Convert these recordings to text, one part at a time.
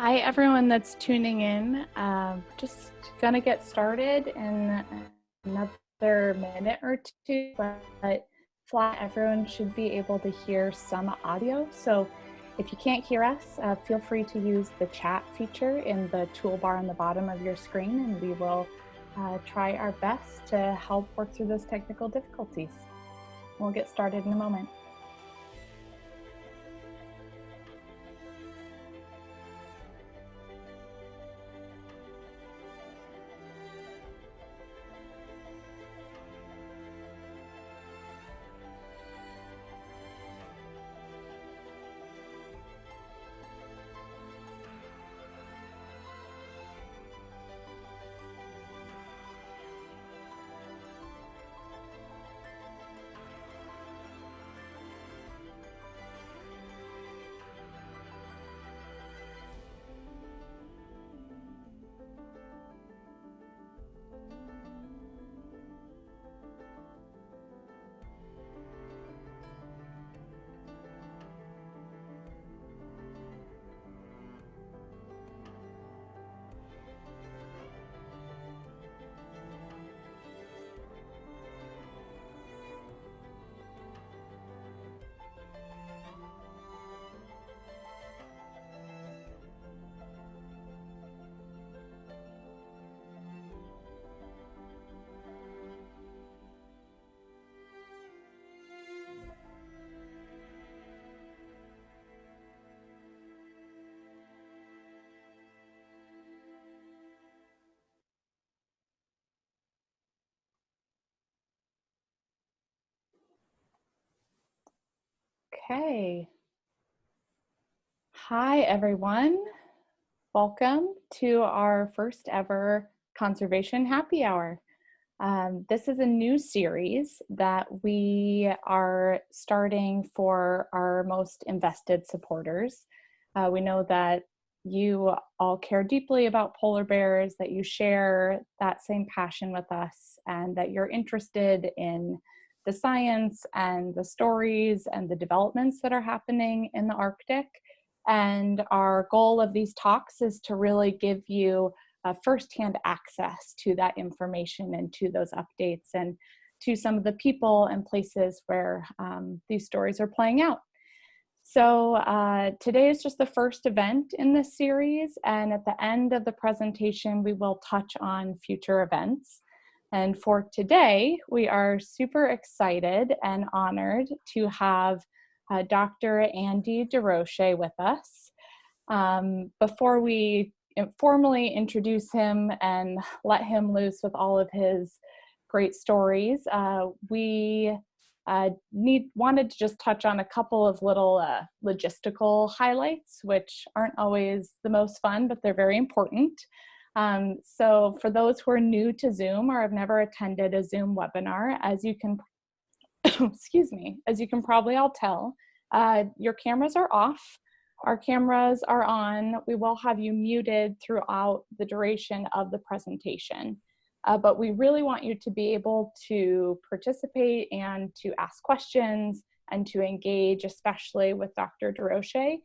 Hi, everyone that's tuning in. Just gonna get started in another minute or two, but everyone should be able to hear some audio. So if you can't hear us, feel free to use the chat feature in the toolbar on the bottom of your screen, and we will try our best to help work through those technical difficulties. We'll get started in a moment. Okay. Hi, everyone. Welcome to our first ever Conservation Happy Hour. This is a new series that we are starting for our most invested supporters. We know that you all care deeply about polar bears, that you share that same passion with us, and that you're interested in the science and the stories and the developments that are happening in the Arctic. And our goal of these talks is to really give you firsthand access to that information and to those updates and to some of the people and places where these stories are playing out. So today is just the first event in this series, and at the end of the presentation, we will touch on future events. And for today, we are super excited and honored to have Dr. Andy Derocher with us. Before we formally introduce him and let him loose with all of his great stories, we wanted to just touch on a couple of little logistical highlights, which aren't always the most fun, but they're very important. So for those who are new to Zoom or have never attended a Zoom webinar, as you can, excuse me, as you can probably all tell, your cameras are off. Our cameras are on. We will have you muted throughout the duration of the presentation. But we really want you to be able to participate and to ask questions and to engage, especially with Dr. Derocher.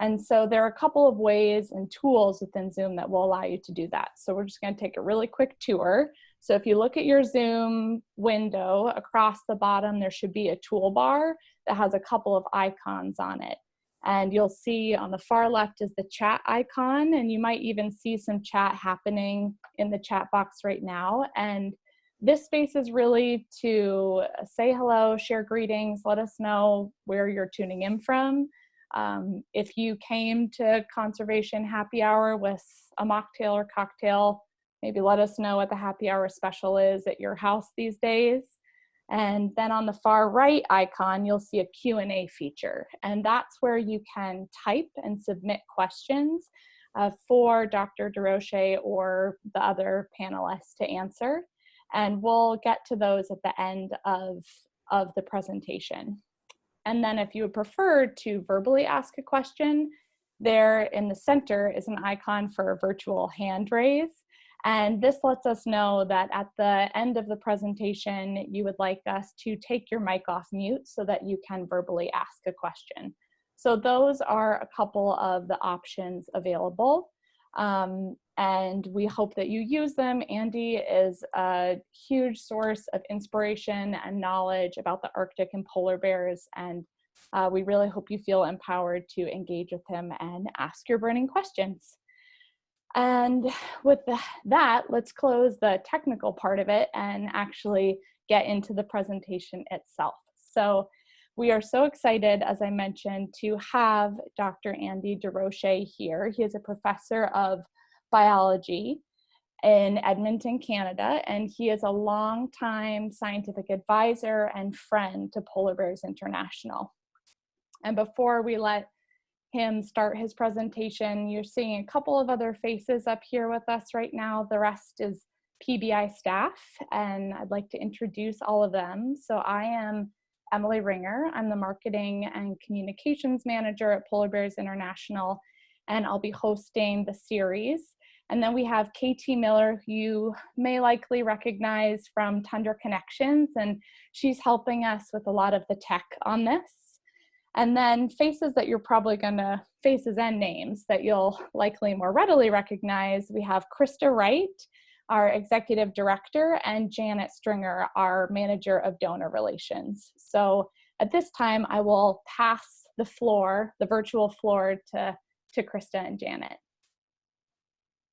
And so there are a couple of ways and tools within Zoom that will allow you to do that. So we're just going to take a really quick tour. So if you look at your Zoom window, across the bottom, there should be a toolbar that has a couple of icons on it. And you'll see on the far left is the chat icon, and you might even see some chat happening in the chat box right now. And this space is really to say hello, share greetings, let us know where you're tuning in from. If you came to Conservation Happy Hour with a mocktail or cocktail, maybe let us know what the happy hour special is at your house these days. And then on the far right icon, you'll see a Q&A feature. And that's where you can type and submit questions for Dr. Derocher or the other panelists to answer. And we'll get to those at the end of the presentation. And then if you would prefer to verbally ask a question, there in the center is an icon for a virtual hand raise. And this lets us know that at the end of the presentation, you would like us to take your mic off mute so that you can verbally ask a question. So those are a couple of the options available. And we hope that you use them. Andy is a huge source of inspiration and knowledge about the Arctic and polar bears, and we really hope you feel empowered to engage with him and ask your burning questions. And with that, let's close the technical part of it and actually get into the presentation itself. So we are so excited, as I mentioned, to have Dr. Andy Derocher here. He is a professor of biology in Edmonton, Canada, and he is a longtime scientific advisor and friend to Polar Bears International. And before we let him start his presentation, you're seeing a couple of other faces up here with us right now. The rest is PBI staff, and I'd like to introduce all of them. So I am Emily Ringer. I'm the marketing and communications manager at Polar Bears International, and I'll be hosting the series. And then we have KT Miller, who you may likely recognize from Tundra Connections, and she's helping us with a lot of the tech on this. And then faces that you're probably gonna, faces and names that you'll likely more readily recognize. We have Krista Wright, our executive director, and Janet Stringer, our manager of donor relations. So at this time, I will pass the floor, the virtual floor, to Krista and Janet.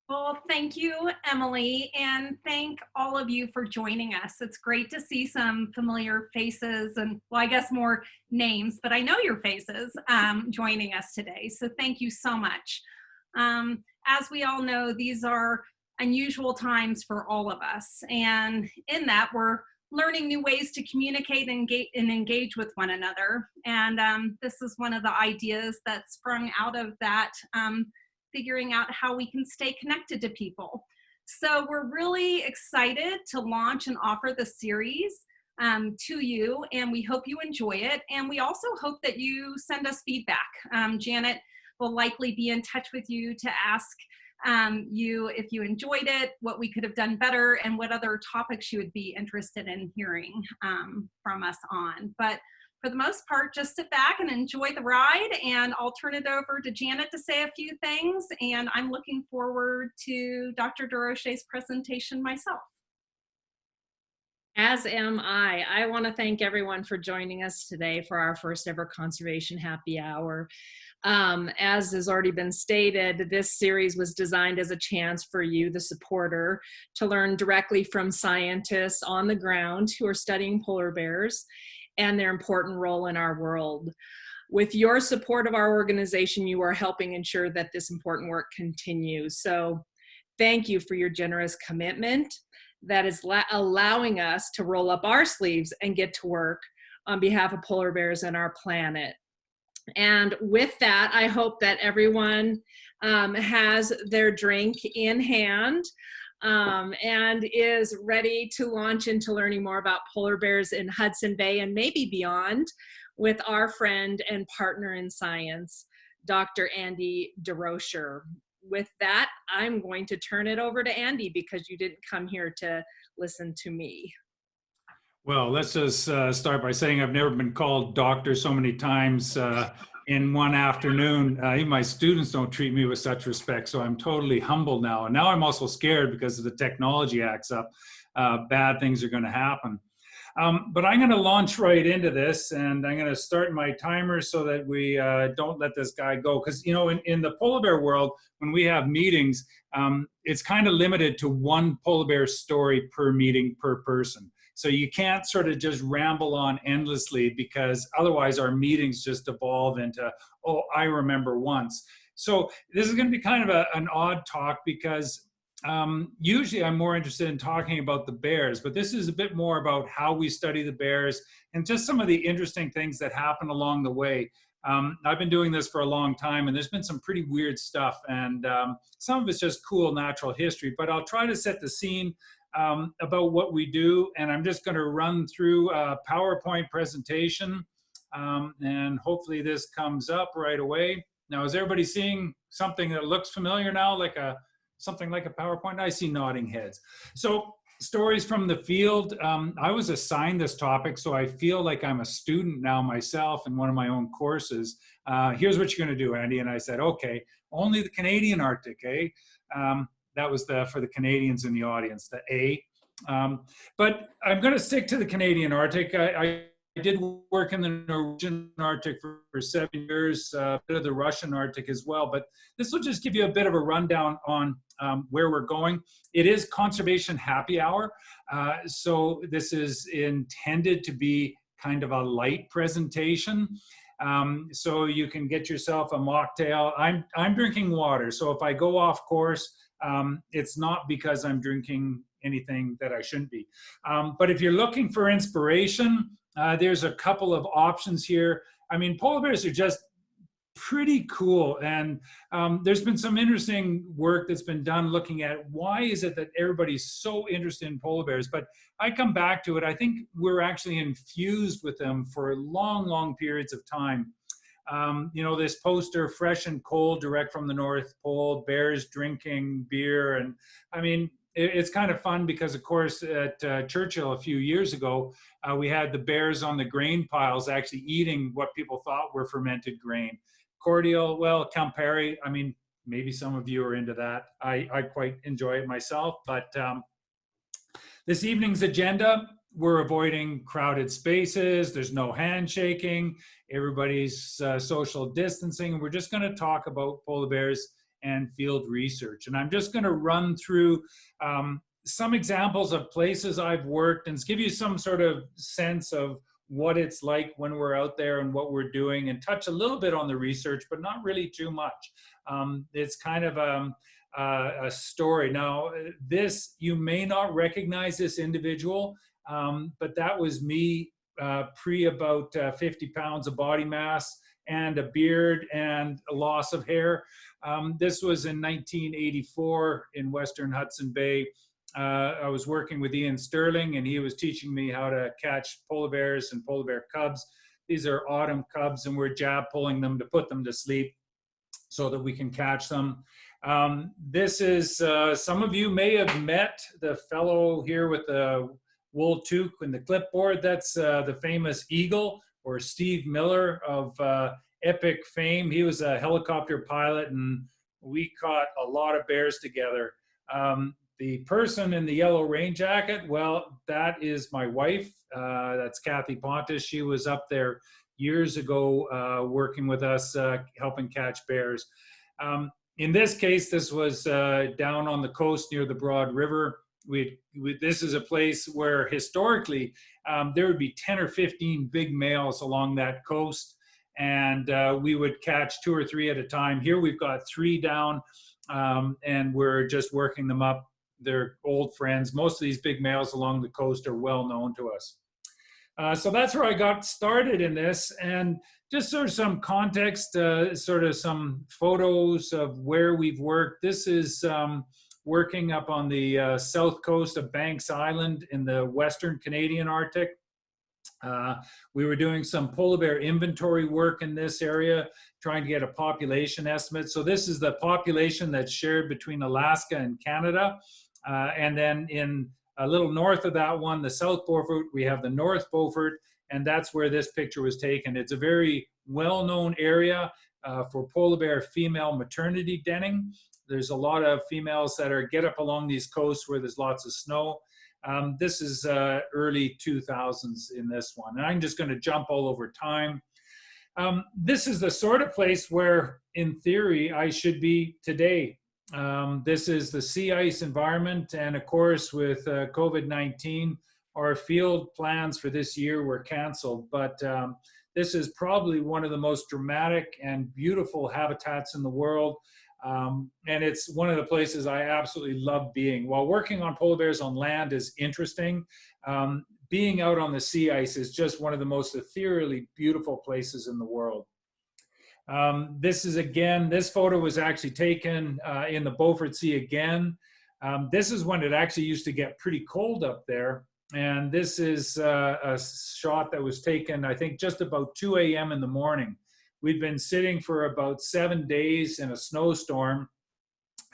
Well, thank you, Emily, and thank all of you for joining us. It's great to see some familiar faces and, well, I guess more names, but I know your faces joining us today. So thank you so much. As we all know, these are unusual times for all of us. And in that, we're learning new ways to communicate and engage with one another. And this is one of the ideas that sprung out of that, figuring out how we can stay connected to people. So we're really excited to launch and offer the series to you, and we hope you enjoy it. And we also hope that you send us feedback. Janet will likely be in touch with you to ask you if you enjoyed it, what we could have done better, and what other topics you would be interested in hearing from us on. But for the most part, just sit back and enjoy the ride, and I'll turn it over to Janet to say a few things, and I'm looking forward to Dr. Derocher's presentation myself. As am I. I want to thank everyone for joining us today for our first ever Conservation Happy Hour. As has already been stated, this series was designed as a chance for you, the supporter, to learn directly from scientists on the ground who are studying polar bears and their important role in our world. With your support of our organization, you are helping ensure that this important work continues. So thank you for your generous commitment that is allowing us to roll up our sleeves and get to work on behalf of polar bears and our planet. And with that, I hope that everyone has their drink in hand and is ready to launch into learning more about polar bears in Hudson Bay and maybe beyond with our friend and partner in science, Dr. Andy Derocher. With that, I'm going to turn it over to Andy because you didn't come here to listen to me. Well, let's just start by saying I've never been called doctor so many times in one afternoon. Even my students don't treat me with such respect, so I'm totally humbled now. And now I'm also scared because if the technology acts up, bad things are going to happen. But I'm going to launch right into this, and I'm going to start my timer so that we don't let this guy go. Because, you know, in the polar bear world, when we have meetings, it's kind of limited to one polar bear story per meeting per person. So you can't sort of just ramble on endlessly because otherwise our meetings just evolve into, oh, I remember once. So this is going to be kind of an odd talk because usually I'm more interested in talking about the bears, but this is a bit more about how we study the bears and just some of the interesting things that happen along the way. I've been doing this for a long time, and there's been some pretty weird stuff, and some of it's just cool natural history, but I'll try to set the scene about what we do, and I'm just going to run through a PowerPoint presentation, and hopefully this comes up right away. Now, is everybody seeing something that looks familiar now, like something like a PowerPoint? I see nodding heads. So stories from the field. I was assigned this topic, so I feel like I'm a student now myself in one of my own courses. Here's what you're going to do, Andy. And I said, okay, only the Canadian Arctic, eh? That was for the Canadians in the audience, the A. But I'm going to stick to the Canadian Arctic. I did work in the Norwegian Arctic for 7 years, a bit of the Russian Arctic as well. But this will just give you a bit of a rundown on where we're going. It is Conservation Happy Hour. So this is intended to be kind of a light presentation. So you can get yourself a mocktail. I'm drinking water. So if I go off course, it's not because I'm drinking anything that I shouldn't be. But if you're looking for inspiration, there's a couple of options here. I mean, polar bears are just pretty cool. And there's been some interesting work that's been done looking at why is it that everybody's so interested in polar bears. But I come back to it. I think we're actually infused with them for long, long periods of time. You know, this poster, fresh and cold, direct from the North Pole, bears drinking beer. And I mean, it's kind of fun because, of course, at Churchill a few years ago, we had the bears on the grain piles actually eating what people thought were fermented grain. Cordial, well, Campari, I mean, maybe some of you are into that. I quite enjoy it myself. But this evening's agenda, we're avoiding crowded spaces. There's no handshaking. Everybody's social distancing. We're just going to talk about polar bears and field research. And I'm just going to run through some examples of places I've worked and give you some sort of sense of what it's like when we're out there and what we're doing, and touch a little bit on the research, but not really too much. It's kind of a story. Now, this, you may not recognize this individual, but that was me pre about 50 pounds of body mass and a beard and a loss of hair. This was in 1984 in Western Hudson Bay. I was working with Ian Sterling, and he was teaching me how to catch polar bears and polar bear cubs. These are autumn cubs, and we're jab pulling them to put them to sleep so that we can catch them. This is, some of you may have met the fellow here with the wool toque and the clipboard. That's the famous Eagle, or Steve Miller of epic fame. He was a helicopter pilot, and we caught a lot of bears together. The person in the yellow rain jacket, well, that is my wife. That's Kathy Pontus. She was up there years ago working with us, helping catch bears. In this case, this was down on the coast near the Broad River. This is a place where historically there would be 10 or 15 big males along that coast, and we would catch 2 or 3 at a time. Here we've got 3 down, and we're just working them up. They're old friends. Most of these big males along the coast are well known to us. So that's where I got started in this, and just sort of some context, sort of some photos of where we've worked. This is working up on the south coast of Banks Island in the Western Canadian Arctic. We were doing some polar bear inventory work in this area, trying to get a population estimate. So this is the population that's shared between Alaska and Canada. And then in a little north of that one, the South Beaufort, we have the North Beaufort, and that's where this picture was taken. It's a very well-known area for polar bear female maternity denning. There's a lot of females that get up along these coasts where there's lots of snow. This is early 2000s in this one. And I'm just going to jump all over time. This is the sort of place where, in theory, I should be today. This is the sea ice environment. And of course, with COVID-19, our field plans for this year were canceled. But this is probably one of the most dramatic and beautiful habitats in the world. And it's one of the places I absolutely love being. While working on polar bears on land is interesting, being out on the sea ice is just one of the most ethereally beautiful places in the world. This photo was actually taken in the Beaufort Sea again. This is when it actually used to get pretty cold up there. And this is a shot that was taken, I think, just about 2 a.m. in the morning. We'd been sitting for about 7 days in a snowstorm,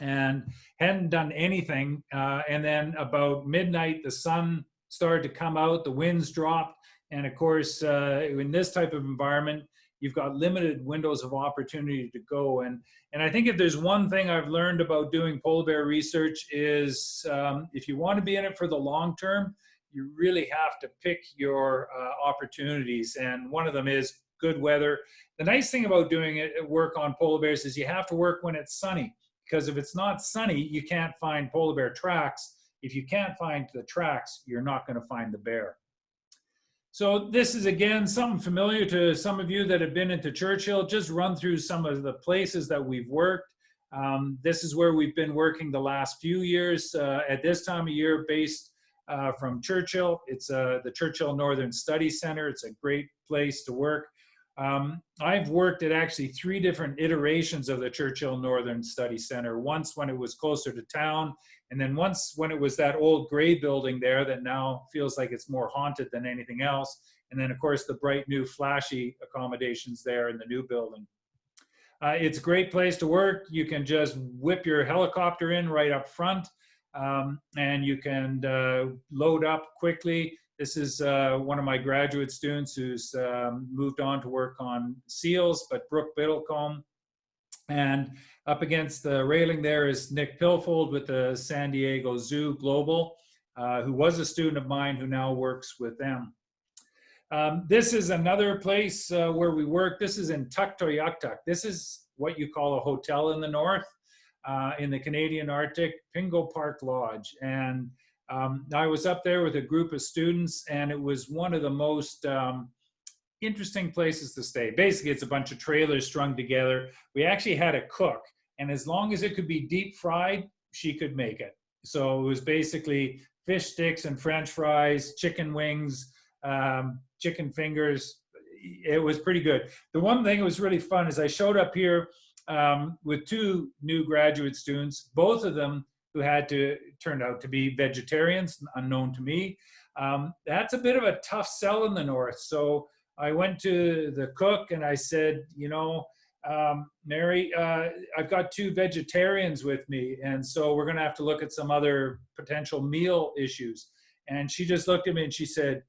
and hadn't done anything. And then about midnight, the sun started to come out, the winds dropped. And of course, in this type of environment, you've got limited windows of opportunity to go. And I think if there's one thing I've learned about doing polar bear research is if you want to be in it for the long term, you really have to pick your opportunities. And one of them is good weather. The nice thing about doing work on polar bears is you have to work when it's sunny, because if it's not sunny, you can't find polar bear tracks. If you can't find the tracks, you're not going to find the bear. So this is, again, something familiar to some of you that have been into Churchill. Just run through some of the places that we've worked. This is where we've been working the last few years. At this time of year, based from Churchill. It's the Churchill Northern Study Center. It's a great place to work. I've worked at actually 3 different iterations of the Churchill Northern Study Center. Once when it was closer to town, and then once when it was that old gray building there that now feels like it's more haunted than anything else. And then, of course, the bright new flashy accommodations there in the new building. It's a great place to work. You can just whip your helicopter in right up front, and you can load up quickly. This is one of my graduate students who's moved on to work on seals, but Brooke Biddlecombe. And up against the railing there is Nick Pilfold with the San Diego Zoo Global, who was a student of mine who now works with them. This is another place where we work. This is in Tuktoyaktuk. This is what you call a hotel in the north, in the Canadian Arctic, Pingo Park Lodge. And I was up there with a group of students, and it was one of the most interesting places to stay. Basically, it's a bunch of trailers strung together. We actually had a cook, and as long as it could be deep fried, she could make it. So it was basically fish sticks and French fries, chicken wings, chicken fingers. It was pretty good. The one thing that was really fun is I showed up here with 2 new graduate students, both of them who turned out to be vegetarians, unknown to me. That's a bit of a tough sell in the north. So I went to the cook and I said, you know, Mary, I've got 2 vegetarians with me, and so we're going to have to look at some other potential meal issues. And she just looked at me and she said,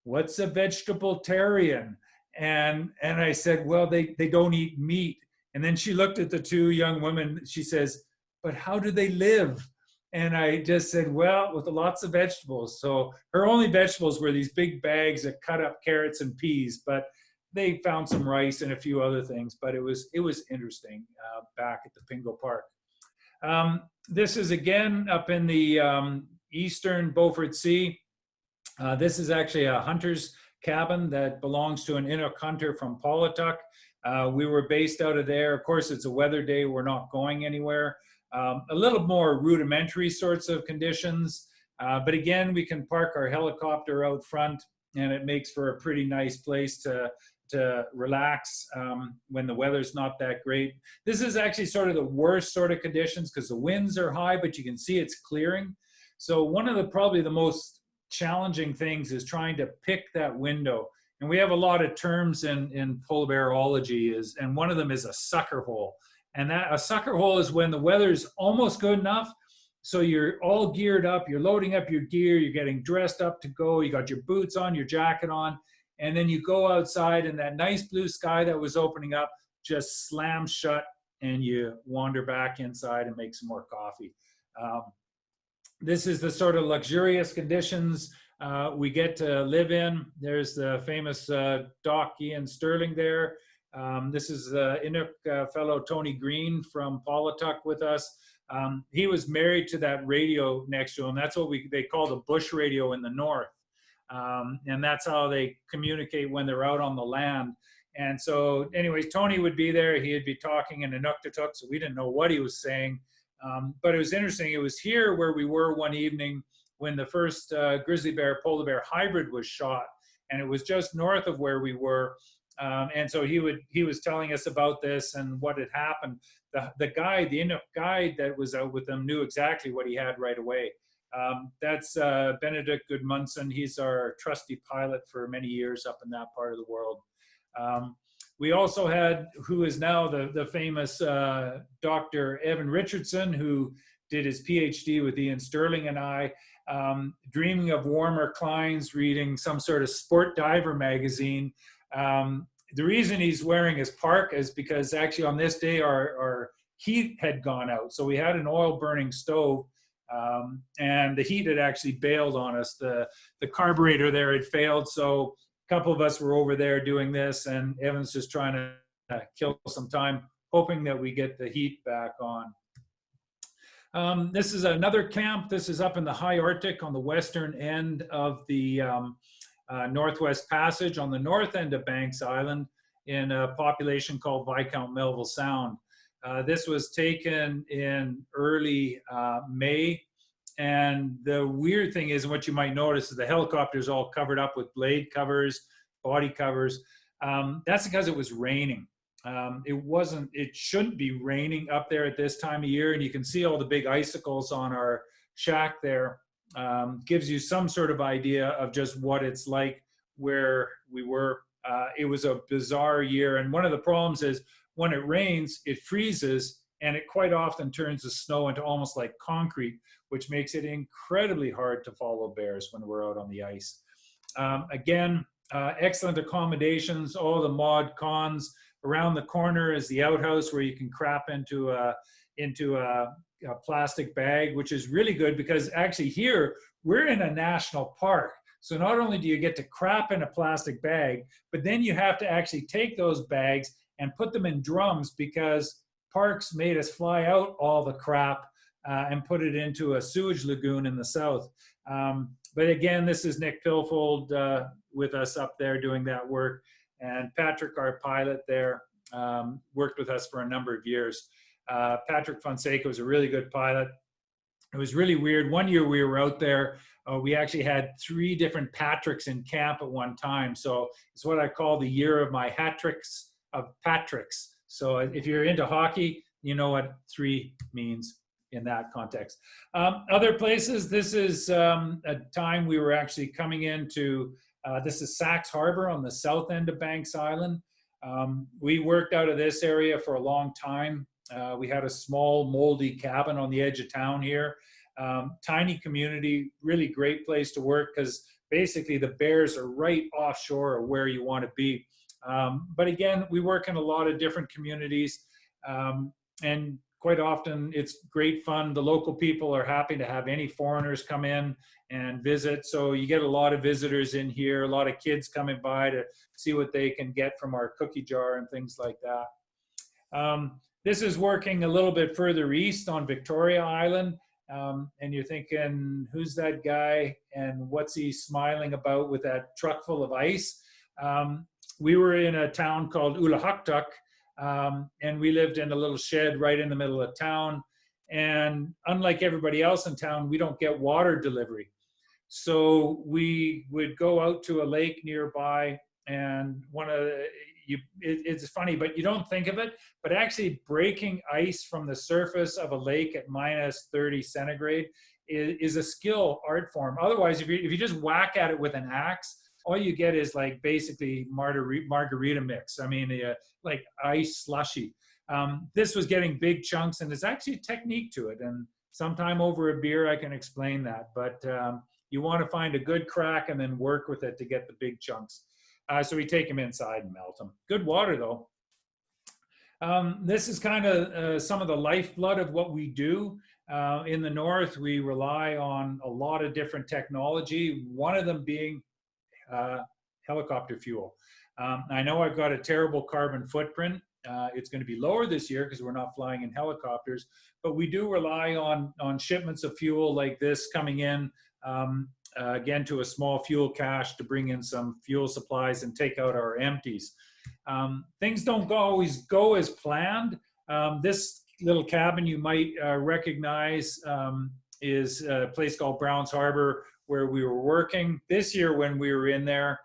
"What's a vegetable-tarian?" And I said, "Well, they don't eat meat." And then she looked at the 2 young women. She says, "But how do they live?" And I just said, "Well, with lots of vegetables." So her only vegetables were these big bags of cut up carrots and peas, but they found some rice and a few other things. But it was interesting back at the Pingo Park. This is again up in the eastern Beaufort Sea. This is actually a hunter's cabin that belongs to an Inuk hunter from Paulatuk. We were based out of there. Of course, it's a weather day. We're not going anywhere. A little more rudimentary sorts of conditions. But again, we can park our helicopter out front, and it makes for a pretty nice place to relax when the weather's not that great. This is actually sort of the worst sort of conditions because the winds are high, but you can see it's clearing. So one of the probably the most challenging things is trying to pick that window. And we have a lot of terms in polar bearology, and one of them is a sucker hole. And a sucker hole is when the weather's almost good enough, so you're all geared up, you're loading up your gear, you're getting dressed up to go, you got your boots on, your jacket on, and then you go outside and that nice blue sky that was opening up just slams shut, and you wander back inside and make some more coffee. This is the sort of luxurious conditions we get to live in. There's the famous Doc Ian Sterling there. This is the Inuk fellow Tony Green from Paulatuk with us. He was married to that radio next to him. That's what they call the bush radio in the north. And that's how they communicate when they're out on the land. And so anyways, Tony would be there. He'd be talking in Inuktitut, so we didn't know what he was saying. But it was interesting. It was here where we were one evening when the first grizzly bear, polar bear hybrid was shot. And it was just north of where we were. And so he was telling us about this and what had happened. The guide, the Inuk guide that was out with them knew exactly what he had right away. That's Benedict Gudmundsson. He's our trusty pilot for many years up in that part of the world. We also had, who is now the famous Dr. Evan Richardson, who did his PhD with Ian Sterling and I, dreaming of warmer climes, reading some sort of sport diver magazine. The reason he's wearing his park is because actually on this day our heat had gone out. So we had an oil burning stove, and the heat had actually bailed on us. The carburetor there had failed. So a couple of us were over there doing this, and Evan's just trying to kill some time, hoping that we get the heat back on. This is another camp. This is up in the high Arctic on the western end of the Northwest Passage, on the north end of Banks Island, in a population called Viscount Melville Sound. This was taken in early May. And the weird thing is, what you might notice is the helicopter is all covered up with blade covers, body covers. That's because it was raining. It shouldn't be raining up there at this time of year. And you can see all the big icicles on our shack there. Gives you some sort of idea of just what it's like where we were. It was a bizarre year. And one of the problems is when it rains, it freezes, and it quite often turns the snow into almost like concrete, which makes it incredibly hard to follow bears when we're out on the ice. Again, excellent accommodations, all the mod cons. Around the corner is the outhouse where you can crap into a plastic bag, which is really good because actually here we're in a national park. So not only do you get to crap in a plastic bag, but then you have to actually take those bags and put them in drums because parks made us fly out all the crap and put it into a sewage lagoon in the south. But again, this is Nick Pilfold with us up there doing that work. And Patrick, our pilot there, worked with us for a number of years. Patrick Fonseca was a really good pilot. It was really weird. One year we were out there, we actually had 3 different Patricks in camp at one time. So it's what I call the year of my hat tricks of Patricks. So if you're into hockey, you know what 3 means in that context. Other places, this is a time we were actually coming into, this is Sachs Harbor on the south end of Banks Island. We worked out of this area for a long time. We had a small moldy cabin on the edge of town here. Tiny community, really great place to work because basically the bears are right offshore of where you want to be. But again, we work in a lot of different communities, and quite often it's great fun. The local people are happy to have any foreigners come in and visit. So you get a lot of visitors in here, a lot of kids coming by to see what they can get from our cookie jar and things like that. This is working a little bit further east on Victoria Island. And you're thinking, who's that guy and what's he smiling about with that truck full of ice? We were in a town called Ulahaktuk, and we lived in a little shed right in the middle of town. And unlike everybody else in town, we don't get water delivery. So we would go out to a lake nearby, and it's funny, but you don't think of it, but actually breaking ice from the surface of a lake at -30 centigrade is a skill art form. Otherwise, if you just whack at it with an axe, all you get is like basically margarita mix. I mean, like ice slushy. This was getting big chunks, and there's actually a technique to it. And sometime over a beer, I can explain that. But you want to find a good crack and then work with it to get the big chunks. So we take them inside and melt them. Good water, though. This is kind of some of the lifeblood of what we do. In the north, we rely on a lot of different technology, one of them being helicopter fuel. I know I've got a terrible carbon footprint. It's going to be lower this year because we're not flying in helicopters, but we do rely on shipments of fuel like this coming in, again, to a small fuel cache to bring in some fuel supplies and take out our empties. Things don't always go as planned. This little cabin you might recognize is a place called Browns Harbor where we were working. This year when we were in there,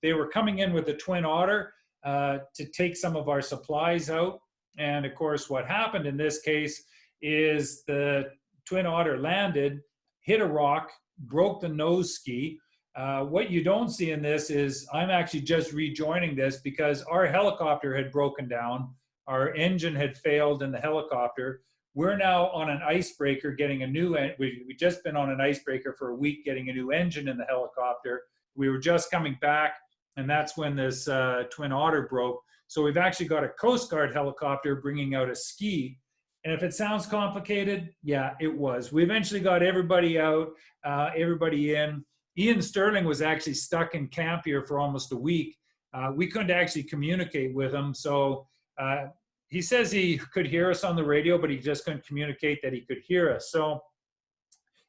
they were coming in with the Twin Otter to take some of our supplies out. And of course, what happened in this case is the Twin Otter landed, hit a rock, broke the nose ski. What you don't see in this is I'm actually just rejoining this because our helicopter had broken down. Our engine had failed in the helicopter. We're now on an icebreaker getting a new, we just been on an icebreaker for a week getting a new engine in the helicopter. We were just coming back, and that's when this Twin Otter broke. So we've actually got a Coast Guard helicopter bringing out a ski. And if it sounds complicated, yeah, it was. We eventually got everybody out, everybody in. Ian Sterling was actually stuck in camp here for almost a week. We couldn't actually communicate with him. So he says he could hear us on the radio, but he just couldn't communicate that he could hear us. So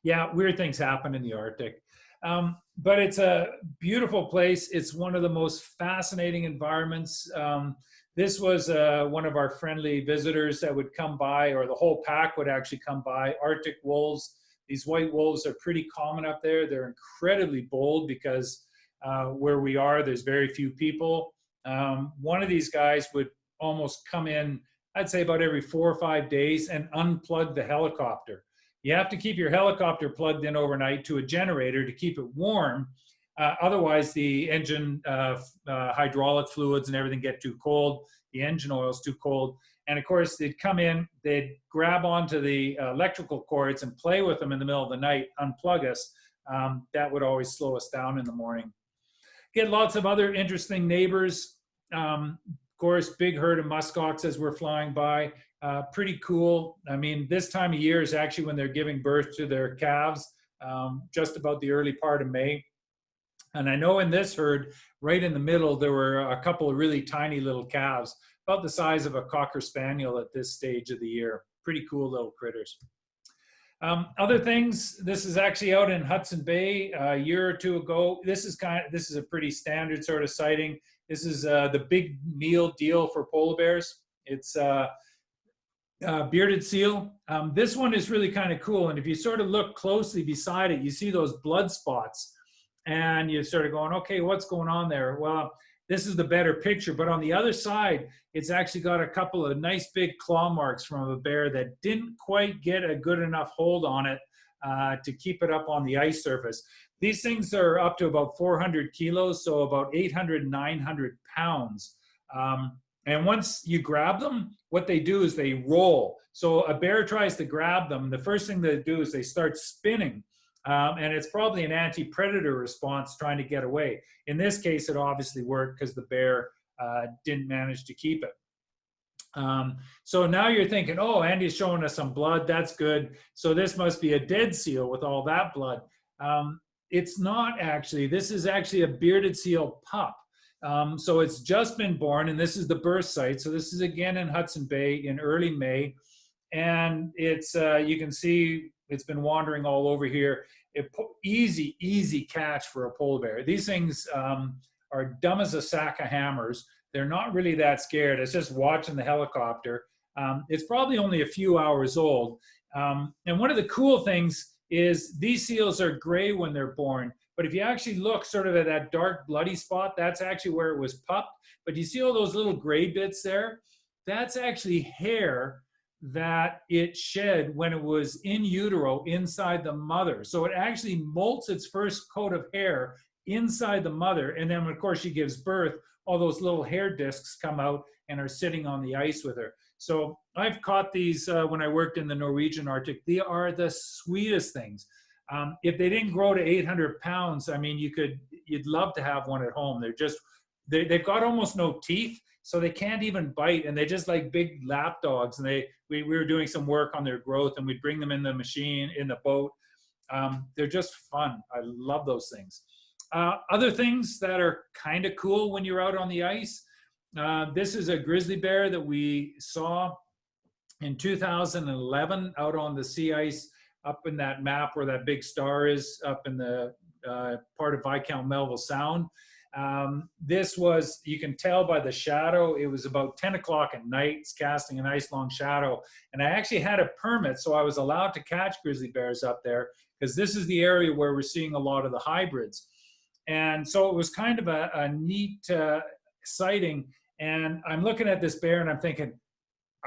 yeah, weird things happen in the Arctic. But it's a beautiful place. It's one of the most fascinating environments. This was one of our friendly visitors that would come by, or the whole pack would actually come by. Arctic wolves. These white wolves are pretty common up there. They're incredibly bold because where we are, there's very few people. One of these guys would almost come in, I'd say about every 4 or 5 days, and unplug the helicopter. You have to keep your helicopter plugged in overnight to a generator to keep it warm. Otherwise, the engine hydraulic fluids and everything get too cold. The engine oil is too cold. And of course, they'd come in, they'd grab onto the electrical cords and play with them in the middle of the night, unplug us. That would always slow us down in the morning. Get lots of other interesting neighbors. Of course, big herd of muskox as we're flying by. Pretty cool. I mean, this time of year is actually when they're giving birth to their calves, just about the early part of May. And I know in this herd, right in the middle, there were a couple of really tiny little calves, about the size of a Cocker Spaniel at this stage of the year. Pretty cool little critters. Other things, this is actually out in Hudson Bay a year or two ago. This is a pretty standard sort of sighting. This is the big meal deal for polar bears. It's bearded seal. This one is really kind of cool. And if you sort of look closely beside it, you see those blood spots. And you're sort of going, okay, what's going on there? Well, this is the better picture. But on the other side, it's actually got a couple of nice big claw marks from a bear that didn't quite get a good enough hold on it to keep it up on the ice surface. These things are up to about 400 kilos, so about 800, 900 pounds. And once you grab them, what they do is they roll. So a bear tries to grab them. The first thing they do is they start spinning. And it's probably an anti-predator response trying to get away. In this case, it obviously worked because the bear didn't manage to keep it. So now you're thinking, oh, Andy's showing us some blood. That's good. So this must be a dead seal with all that blood. It's not actually. This is actually a bearded seal pup. So it's just been born, and this is the birth site. So this is again in Hudson Bay in early May. And it's you can see it's been wandering all over here. Easy catch for a polar bear. These things are dumb as a sack of hammers. They're not really that scared. It's just watching the helicopter. It's probably only a few hours old. And one of the cool things is these seals are gray when they're born. But if you actually look sort of at that dark bloody spot, that's actually where it was pupped. But you see all those little gray bits there? That's actually hair that it shed when it was in utero inside the mother. So it actually molts its first coat of hair inside the mother. And then, of course, she gives birth. All those little hair discs come out and are sitting on the ice with her. So I've caught these when I worked in the Norwegian Arctic. They are the sweetest things. If they didn't grow to 800 pounds, I mean, you'd love to have one at home. They've got almost no teeth, so they can't even bite, and they just like big lap dogs. And we were doing some work on their growth, and we'd bring them in the machine, in the boat. They're just fun. I love those things. Other things that are kind of cool when you're out on the ice. This is a grizzly bear that we saw in 2011 out on the sea ice up in that map where that big star is up in the part of Viscount Melville Sound. This was, you can tell by the shadow, it was about 10 o'clock at night. It's casting a nice long shadow. And I actually had a permit, so I was allowed to catch grizzly bears up there because this is the area where we're seeing a lot of the hybrids. And so it was kind of a neat sighting. And I'm looking at this bear and I'm thinking,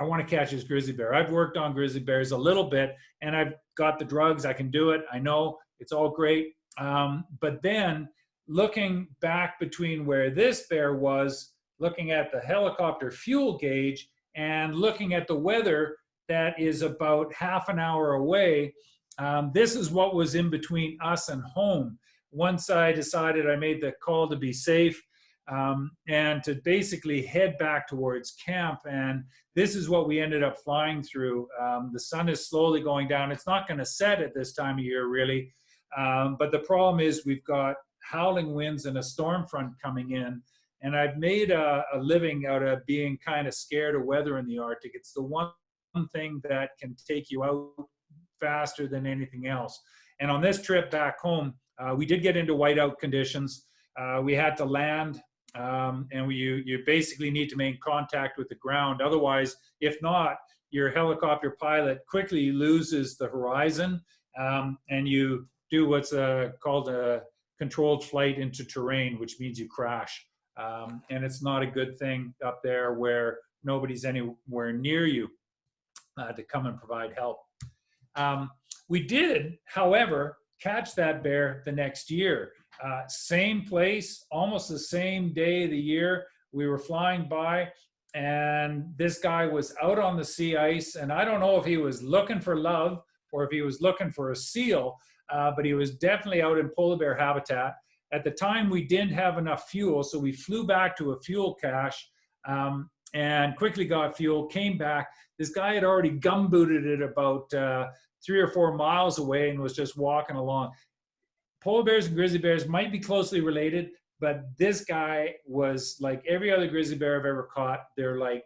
I want to catch this grizzly bear. I've worked on grizzly bears a little bit and I've got the drugs. I can do it. I know it's all great. But then looking back between where this bear was, looking at the helicopter fuel gauge and looking at the weather that is about half an hour away, this is what was in between us and home. Once I decided, I made the call to be safe and to basically head back towards camp. And this is what we ended up flying through. The sun is slowly going down. It's not going to set at this time of year, really. But the problem is we've got howling winds and a storm front coming in. And I've made a living out of being kind of scared of weather in the Arctic. It's the one thing that can take you out faster than anything else. And on this trip back home, we did get into whiteout conditions. We had to land, and you basically need to make contact with the ground. Otherwise, if not, your helicopter pilot quickly loses the horizon, and you do what's called a controlled flight into terrain, which means you crash. And it's not a good thing up there where nobody's anywhere near you to come and provide help. We did, however, catch that bear the next year. Same place, almost the same day of the year. We were flying by, and this guy was out on the sea ice, and I don't know if he was looking for love or if he was looking for a seal, but he was definitely out in polar bear habitat. At the time, we didn't have enough fuel, so we flew back to a fuel cache and quickly got fuel, came back. This guy had already gumbooted it about 3 or 4 miles away and was just walking along. Polar bears and grizzly bears might be closely related, but this guy was like every other grizzly bear I've ever caught. They're like,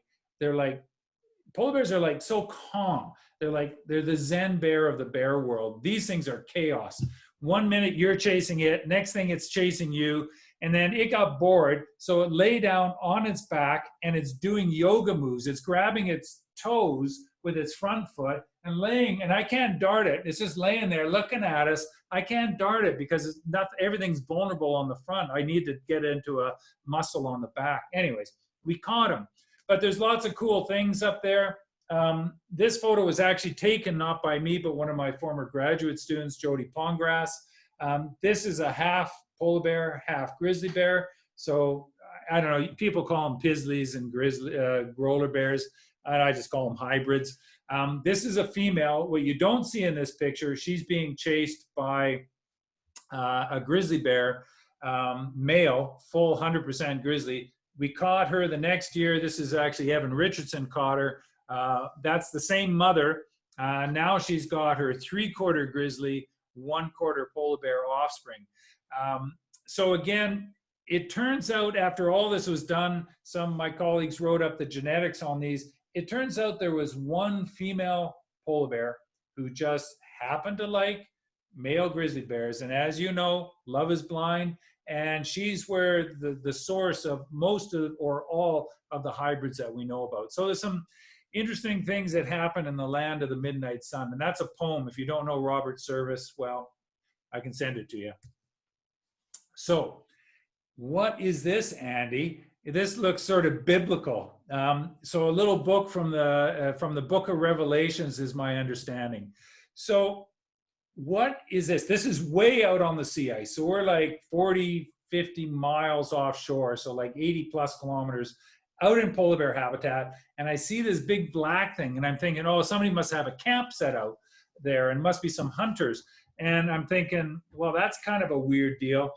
polar bears are like so calm. They're the Zen bear of the bear world. These things are chaos. 1 minute you're chasing it, next thing it's chasing you, and then it got bored, so it lay down on its back and it's doing yoga moves. It's grabbing its toes with its front foot and laying, and I can't dart it. It's just laying there looking at us. I can't dart it because it's not, everything's vulnerable on the front. I need to get into a muscle on the back. Anyways, we caught him. But there's lots of cool things up there. This photo was actually taken not by me, but one of my former graduate students, Jody Pongrass. This is a half polar bear, half grizzly bear. So I don't know, people call them pizzlies and grizzly roller bears. I just call them hybrids. This is a female. What you don't see in this picture, she's being chased by a grizzly bear, male, full 100% grizzly. We caught her the next year. This is actually Evan Richardson caught her. That's the same mother. Now she's got her 3/4 grizzly, 1/4 polar bear offspring. So again, it turns out after all this was done, some of my colleagues wrote up the genetics on these. It turns out there was one female polar bear who just happened to like male grizzly bears. And as you know, love is blind. And she's where the source of most of or all of the hybrids that we know about. So there's some interesting things that happen in the land of the midnight sun. And that's a poem. If you don't know Robert Service, well, I can send it to you. So what is this, Andy? This looks sort of biblical. So a little book from the book of Revelations is my understanding. So what is this? This is way out on the sea ice. So we're like 40, 50 miles offshore. So like 80 plus kilometers out in polar bear habitat. And I see this big black thing and I'm thinking, oh, somebody must have a camp set out there and must be some hunters. And I'm thinking, well, that's kind of a weird deal.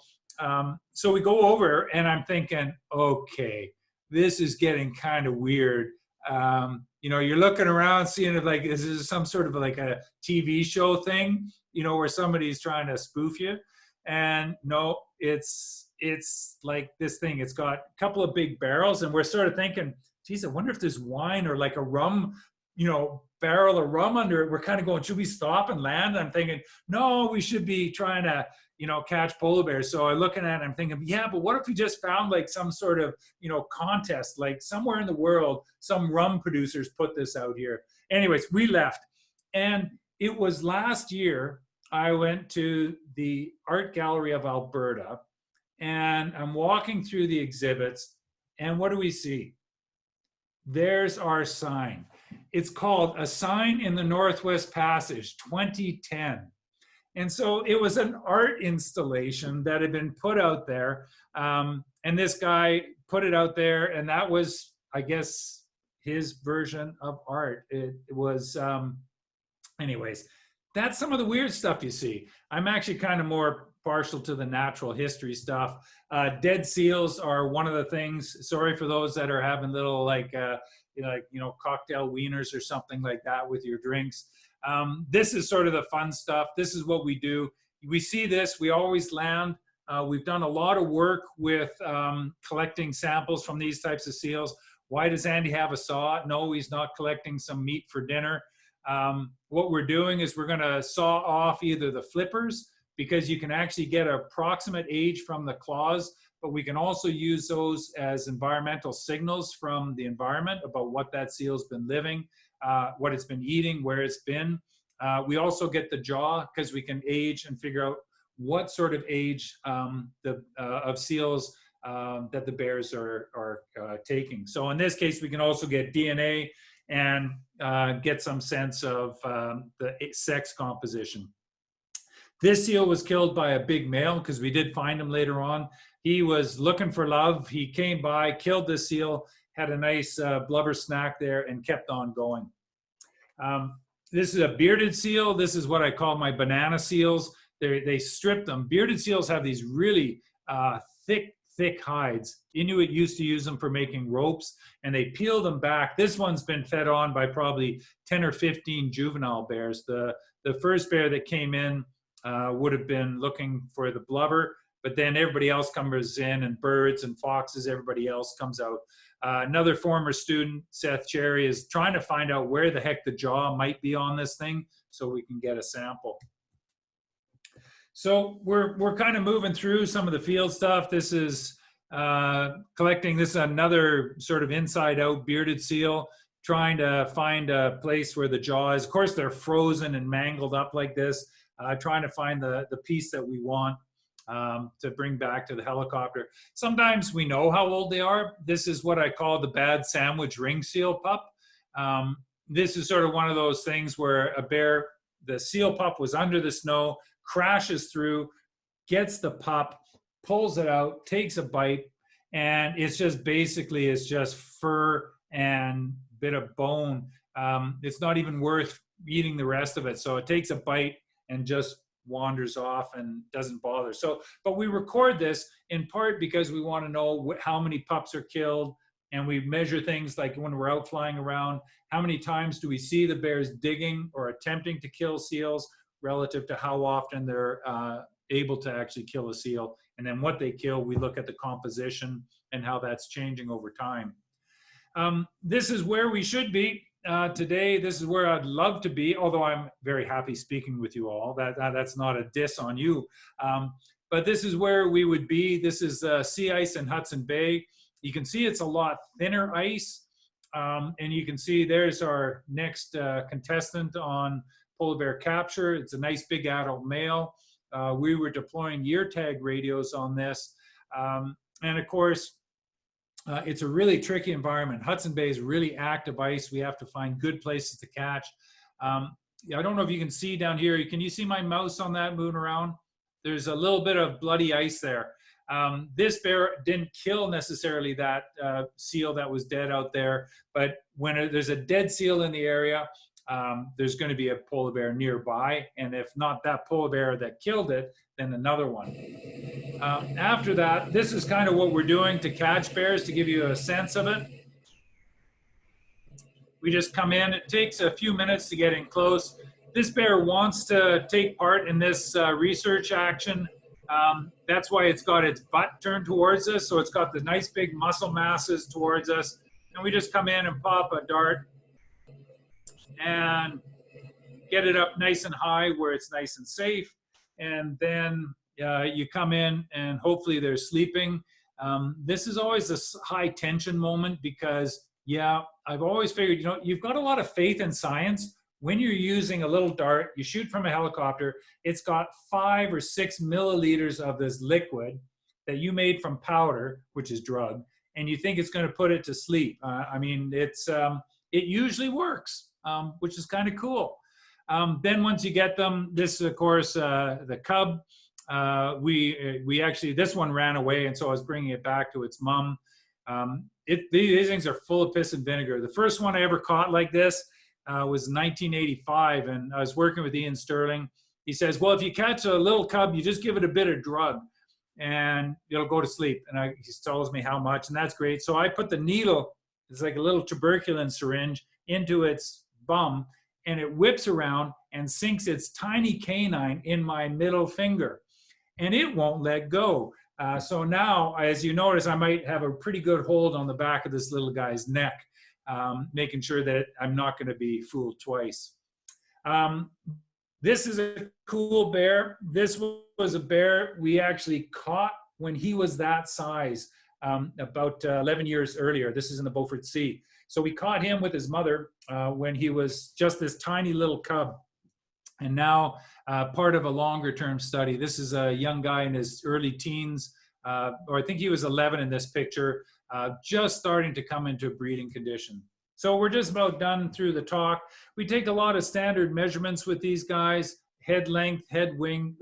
So we go over and I'm thinking, okay, this is getting kind of weird. You know, you're looking around seeing if like, is this some sort of like a TV show thing, you know, where somebody's trying to spoof you? And no, it's like this thing, it's got a couple of big barrels and we're sort of thinking, geez, I wonder if there's wine or like a rum, you know, barrel of rum under it. We're kind of going, should we stop and land? I'm thinking, no, we should be trying to, you know, catch polar bears. So I'm looking at it, I'm thinking, yeah, but what if we just found like some sort of, you know, contest, like somewhere in the world, some rum producers put this out here. Anyways, we left. And it was last year, I went to the Art Gallery of Alberta and I'm walking through the exhibits and what do we see? There's our sign. It's called A Sign in the Northwest Passage 2010. And so it was an art installation that had been put out there. And this guy put it out there, and that was, I guess, his version of art. It was, anyways, that's some of the weird stuff you see. I'm actually kind of more partial to the natural history stuff. Dead seals are one of the things. Sorry for those that are having little like cocktail wieners or something like that with your drinks. This is sort of the fun stuff. This is what we do. We see this, we always land. We've done a lot of work with collecting samples from these types of seals. Why does Andy have a saw? No, he's not collecting some meat for dinner. What we're doing is we're gonna saw off either the flippers, because you can actually get an approximate age from the claws, but we can also use those as environmental signals from the environment about what that seal's been living, what it's been eating, where it's been. We also get the jaw, because we can age and figure out what sort of age of seals that the bears are taking. So in this case, we can also get DNA and get some sense of the sex composition. This seal was killed by a big male, because we did find him later on. He was looking for love. He came by, killed the seal, had a nice blubber snack there, and kept on going. This is a bearded seal. This is what I call my banana seals. They strip them. Bearded seals have these really thick hides. Inuit used to use them for making ropes, and they peel them back. This one's been fed on by probably 10 or 15 juvenile bears. The first bear that came in would have been looking for the blubber, but then everybody else comes in, and birds and foxes, everybody else comes out. Another former student, Seth Cherry, is trying to find out where the heck the jaw might be on this thing so we can get a sample. So we're kind of moving through some of the field stuff. This is collecting. This is another sort of inside out bearded seal, trying to find a place where the jaw is. Of course, they're frozen and mangled up like this, trying to find the piece that we want to bring back to the helicopter. Sometimes we know how old they are. This is what I call the bad sandwich ring seal pup. This is sort of one of those things where a bear, the seal pup was under the snow, crashes through, gets the pup, pulls it out, takes a bite, and it's just basically, it's just fur and bit of bone. It's not even worth eating the rest of it. So it takes a bite and just wanders off and doesn't bother. So, but we record this in part because we want to know how many pups are killed, and we measure things like when we're out flying around, how many times do we see the bears digging or attempting to kill seals relative to how often they're able to actually kill a seal. And then what they kill, we look at the composition and how that's changing over time. This is where we should be today. This is where I'd love to be, although I'm very happy speaking with you all. That's not a diss on you. But this is where we would be. This is sea ice in Hudson Bay. You can see it's a lot thinner ice. And you can see there's our next contestant on polar bear capture. It's a nice big adult male. We were deploying year tag radios on this. And of course, it's a really tricky environment. Hudson Bay is really active ice. We have to find good places to catch. I don't know if you can see down here. Can you see my mouse on that moving around? There's a little bit of bloody ice there. This bear didn't kill necessarily that seal that was dead out there, but when there's a dead seal in the area, there's going to be a polar bear nearby, and if not that polar bear that killed it, then another one. After that, this is kind of what we're doing to catch bears, to give you a sense of it. We just come in. It takes a few minutes to get in close. This bear wants to take part in this research action. That's why it's got its butt turned towards us, so it's got the nice big muscle masses towards us. And we just come in and pop a dart and get it up nice and high where it's nice and safe. And then you come in and hopefully they're sleeping. This is always a high tension moment because, yeah, I've always figured, you know, you've got a lot of faith in science. When you're using a little dart, you shoot from a helicopter, it's got 5 or 6 milliliters of this liquid that you made from powder, which is drug, and you think it's going to put it to sleep. I mean, it usually works, which is kind of cool. Then once you get them, this is of course the cub. We actually, this one ran away, and so I was bringing it back to its mom. These things are full of piss and vinegar. The first one I ever caught like this was 1985, and I was working with Ian Sterling. He says, well, if you catch a little cub, you just give it a bit of drug and it'll go to sleep. And he tells me how much, and that's great. So I put the needle, it's like a little tuberculin syringe, into its bum, and it whips around and sinks its tiny canine in my middle finger, and it won't let go. So now, as you notice, I might have a pretty good hold on the back of this little guy's neck, making sure that I'm not going to be fooled twice. This is a cool bear. This was a bear we actually caught when he was that size, about 11 years earlier. This is in the Beaufort Sea. So we caught him with his mother when he was just this tiny little cub. And now part of a longer term study. This is a young guy in his early teens, or I think he was 11 in this picture, just starting to come into breeding condition. So we're just about done through the talk. We take a lot of standard measurements with these guys: head length, head wing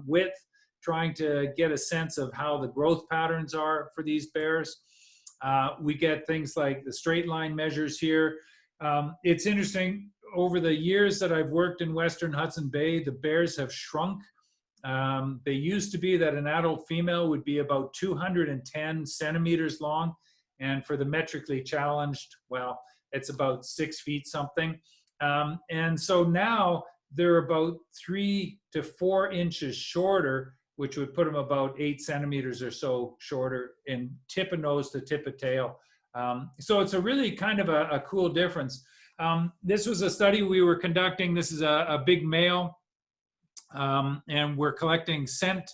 width, trying to get a sense of how the growth patterns are for these bears. We get things like the straight line measures here. It's interesting, over the years that I've worked in Western Hudson Bay, the bears have shrunk. They used to be that an adult female would be about 210 centimeters long. And for the metrically challenged, well, it's about 6 feet something. And so now they're about 3 to 4 inches shorter, which would put them about 8 centimeters or so shorter in tip of nose to tip of tail. So it's a really kind of a cool difference. This was a study we were conducting. This is a big male, and we're collecting scent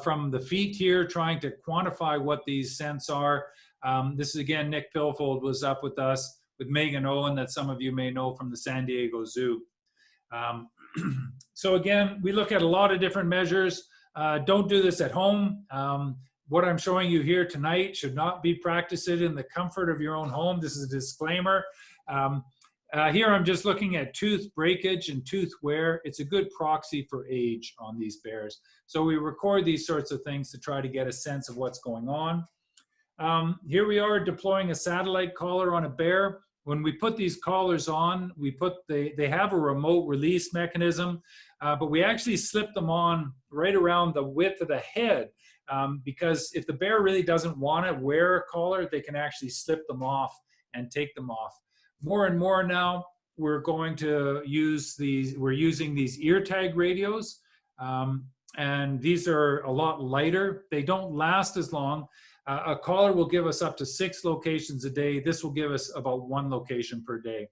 from the feet here, trying to quantify what these scents are. This is, again, Nick Pilfold was up with us, with Megan Owen, that some of you may know from the San Diego Zoo. So again, we look at a lot of different measures. Don't do this at home. What I'm showing you here tonight should not be practiced in the comfort of your own home. This is a disclaimer. Here I'm just looking at tooth breakage and tooth wear. It's a good proxy for age on these bears. So we record these sorts of things to try to get a sense of what's going on. Here we are deploying a satellite collar on a bear. When we put these collars on, they have a remote release mechanism, but we actually slip them on right around the width of the head, because if the bear really doesn't want to wear a collar, they can actually slip them off and take them off. More and more now, we're going to use we're using these ear tag radios, and these are a lot lighter. They don't last as long. A collar will give us up to 6 locations a day. This will give us about 1 location per day.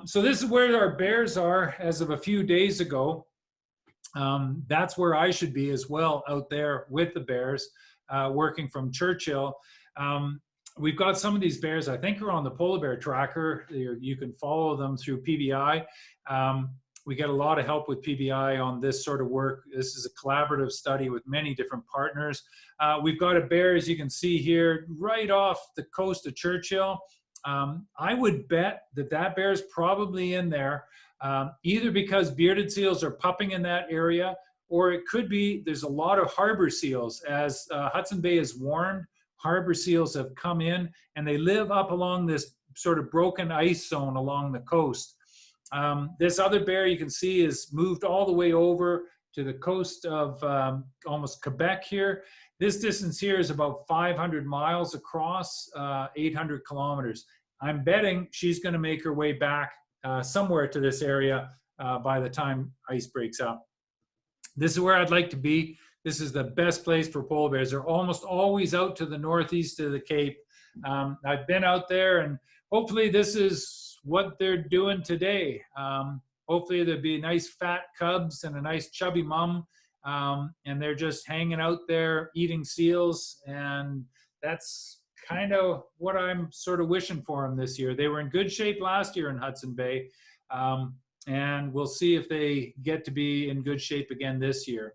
So this is where our bears are as of a few days ago. That's where I should be as well, out there with the bears, working from Churchill. We've got some of these bears, I think, are on the polar bear tracker. You can follow them through PBI. We get a lot of help with PBI on this sort of work. This is a collaborative study with many different partners. We've got a bear, as you can see here, right off the coast of Churchill. I would bet that bear is probably in there, either because bearded seals are pupping in that area, or it could be there's a lot of harbor seals. As Hudson Bay is warned, harbor seals have come in, and they live up along this sort of broken ice zone along the coast. This other bear you can see is moved all the way over to the coast of almost Quebec here. This distance here is about 500 miles across, 800 kilometers. I'm betting she's going to make her way back somewhere to this area by the time ice breaks up. This is where I'd like to be. This is the best place for polar bears. They're almost always out to the northeast of the Cape. I've been out there, and hopefully this is what they're doing today. Hopefully there'll be nice fat cubs and a nice chubby mom, and they're just hanging out there eating seals, and that's kind of what I'm sort of wishing for them this year. They were in good shape last year in Hudson Bay, and we'll see if they get to be in good shape again this year.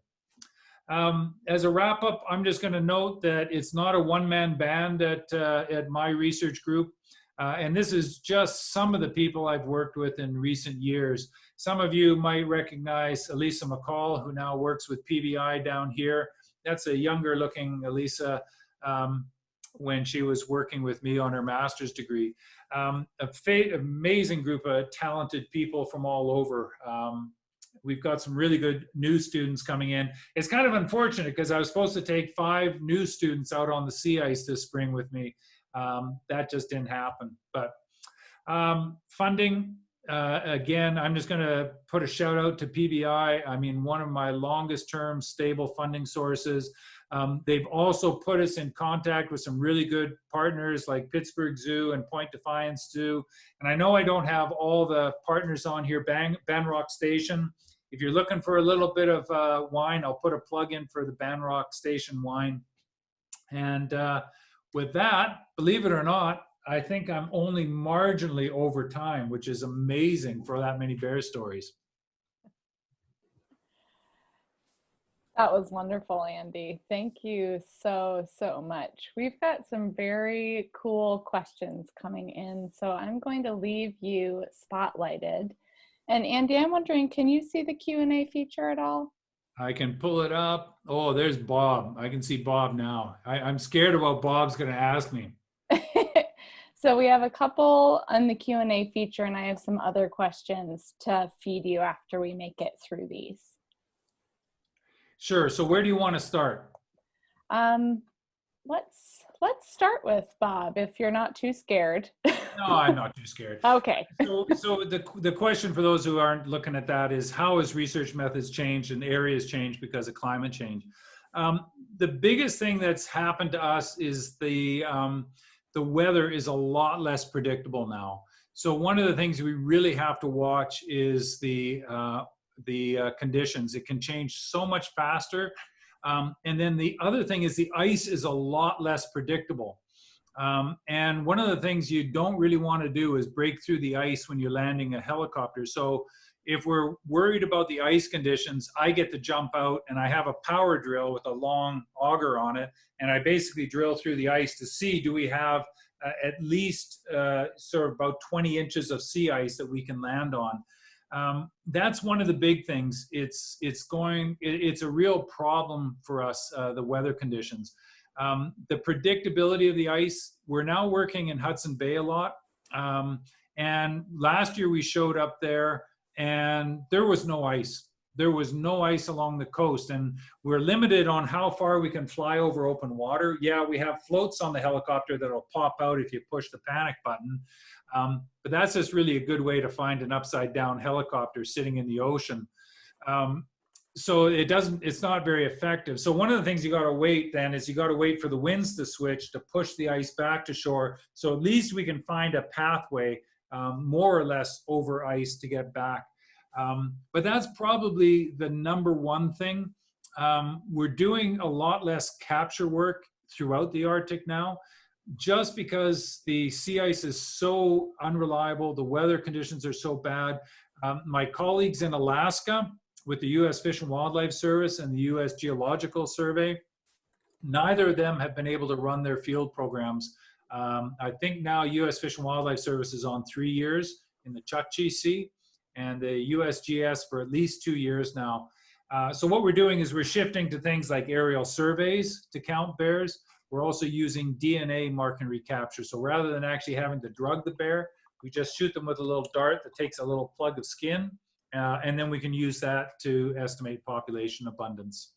As a wrap up, I'm just going to note that it's not a one-man band at my research group. And this is just some of the people I've worked with in recent years. Some of you might recognize Elisa McCall, who now works with PBI down here. That's a younger looking Elisa when she was working with me on her master's degree. Amazing group of talented people from all over. We've got some really good new students coming in. It's kind of unfortunate because I was supposed to take 5 new students out on the sea ice this spring with me. That just didn't happen. But funding, again, I'm just going to put a shout out to PBI. I mean, one of my longest term stable funding sources. They've also put us in contact with some really good partners like Pittsburgh Zoo and Point Defiance Zoo. And I know I don't have all the partners on here. Banrock Station. If you're looking for a little bit of wine, I'll put a plug in for the Banrock Station wine. And with that, believe it or not, I think I'm only marginally over time, which is amazing for that many bear stories. That was wonderful, Andy. Thank you so much. We've got some very cool questions coming in, so I'm going to leave you spotlighted. And Andy, I'm wondering, can you see the Q&A feature at all? I can pull it up. Oh, there's Bob. I can see Bob now. I'm scared of what Bob's going to ask me. So we have a couple on the Q&A feature, and I have some other questions to feed you after we make it through these. Sure. So where do you want to start? Let's start with Bob, if you're not too scared. No, I'm not too scared. Okay. So the question for those who aren't looking at that is, how has research methods changed and areas changed because of climate change? The biggest thing that's happened to us is the weather is a lot less predictable now. So one of the things we really have to watch is the conditions. It can change so much faster. And then the other thing is the ice is a lot less predictable. And one of the things you don't really want to do is break through the ice when you're landing a helicopter. So if we're worried about the ice conditions, I get to jump out and I have a power drill with a long auger on it. And I basically drill through the ice to see, do we have at least sort of about 20 inches of sea ice that we can land on. That's one of the big things. It's a real problem for us, the weather conditions. The predictability of the ice, we're now working in Hudson Bay a lot. And last year we showed up there and there was no ice. There was no ice along the coast, and we're limited on how far we can fly over open water. Yeah, we have floats on the helicopter that'll pop out if you push the panic button. But that's just really a good way to find an upside down helicopter sitting in the ocean. So it's not very effective. So one of the things you got to wait then is you got to wait for the winds to switch to push the ice back to shore. So at least we can find a pathway more or less over ice to get back. But that's probably the number one thing. We're doing a lot less capture work throughout the Arctic now, just because the sea ice is so unreliable, the weather conditions are so bad. My colleagues in Alaska with the U.S. Fish and Wildlife Service and the U.S. Geological Survey, neither of them have been able to run their field programs. I think now U.S. Fish and Wildlife Service is on 3 years in the Chukchi Sea, and the USGS for at least 2 years now. So what we're doing is we're shifting to things like aerial surveys to count bears. We're also using DNA mark and recapture. So rather than actually having to drug the bear, we just shoot them with a little dart that takes a little plug of skin, and then we can use that to estimate population abundance.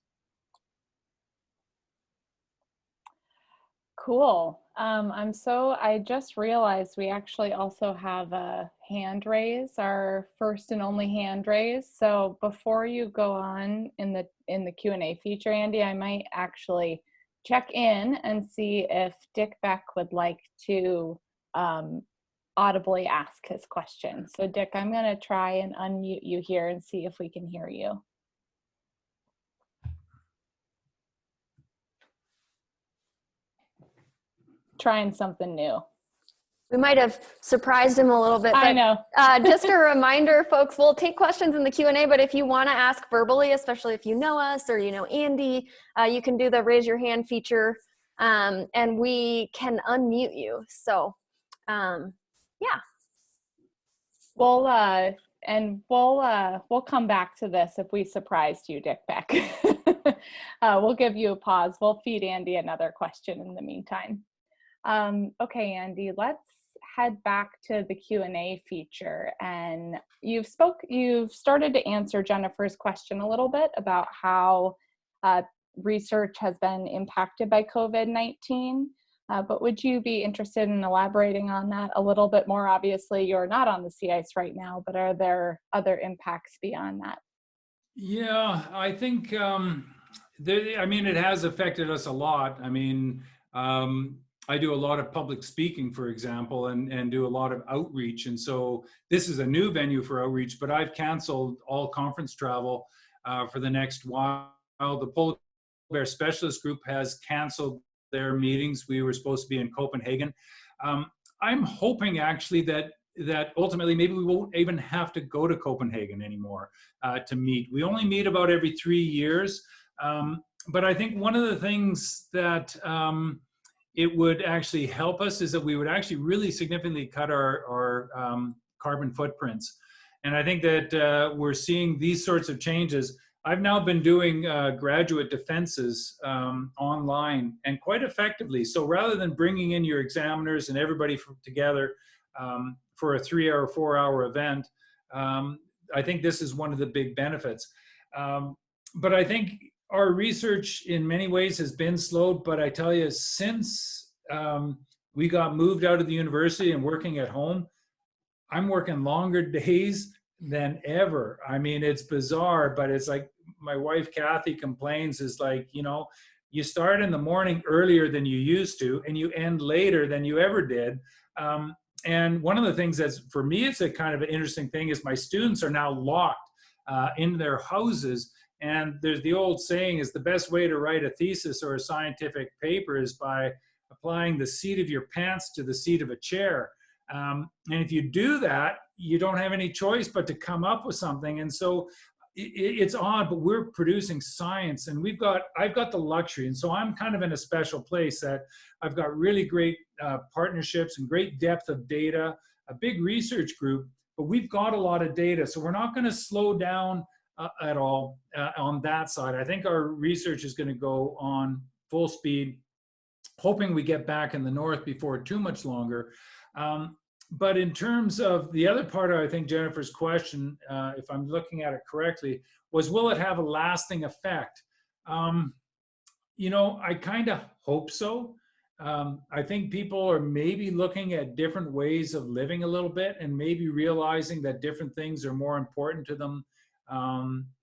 Cool. I just realized we actually also have a hand raise, our first and only hand raise. So before you go on in the Q&A feature, Andy, I might actually check in and see if Dick Beck would like to audibly ask his question. So Dick, I'm going to try and unmute you here and see if we can hear you. Trying something new. We might have surprised him a little bit. I know. Just a reminder, folks, we'll take questions in the Q&A, but if you want to ask verbally, especially if you know us or you know Andy, you can do the raise your hand feature, and we can unmute you. So Yeah. We'll come back to this if we surprised you, Dick Beck. We'll give you a pause. We'll feed Andy another question in the meantime. Okay, Andy, let's head back to the Q&A feature. And you've started to answer Jennifer's question a little bit about how research has been impacted by COVID-19. But would you be interested in elaborating on that a little bit more? Obviously, you're not on the sea ice right now, but are there other impacts beyond that? Yeah, I think, it has affected us a lot. I mean, I do a lot of public speaking, for example, and do a lot of outreach. And so this is a new venue for outreach, but I've canceled all conference travel for the next while. The Polar Bear Specialist Group has canceled their meetings. We were supposed to be in Copenhagen. I'm hoping actually that ultimately maybe we won't even have to go to Copenhagen anymore to meet. We only meet about every 3 years. But I think one of the things that it would actually help us is that we would actually really significantly cut our carbon footprints. And I think that we're seeing these sorts of changes. I've now been doing graduate defenses online and quite effectively. So rather than bringing in your examiners and everybody together for a 3-hour, 4-hour event, I think this is one of the big benefits. But I think our research in many ways has been slowed, but I tell you, since we got moved out of the university and working at home, I'm working longer days than ever. I mean, it's bizarre, but it's like my wife, Kathy, complains is like, you start in the morning earlier than you used to, and you end later than you ever did. And one of the things that's, for me, it's a kind of an interesting thing is my students are now locked in their houses. And there's the old saying is the best way to write a thesis or a scientific paper is by applying the seat of your pants to the seat of a chair. And if you do that, you don't have any choice but to come up with something. And so it's odd, but we're producing science, and I've got the luxury. And so I'm kind of in a special place that I've got really great partnerships and great depth of data, a big research group, but we've got a lot of data. So we're not going to slow down at all on that side. I think our research is going to go on full speed, hoping we get back in the north before too much longer. But in terms of the other part of, I think, Jennifer's question, if I'm looking at it correctly, was will it have a lasting effect? I kind of hope so. I think people are maybe looking at different ways of living a little bit and maybe realizing that different things are more important to them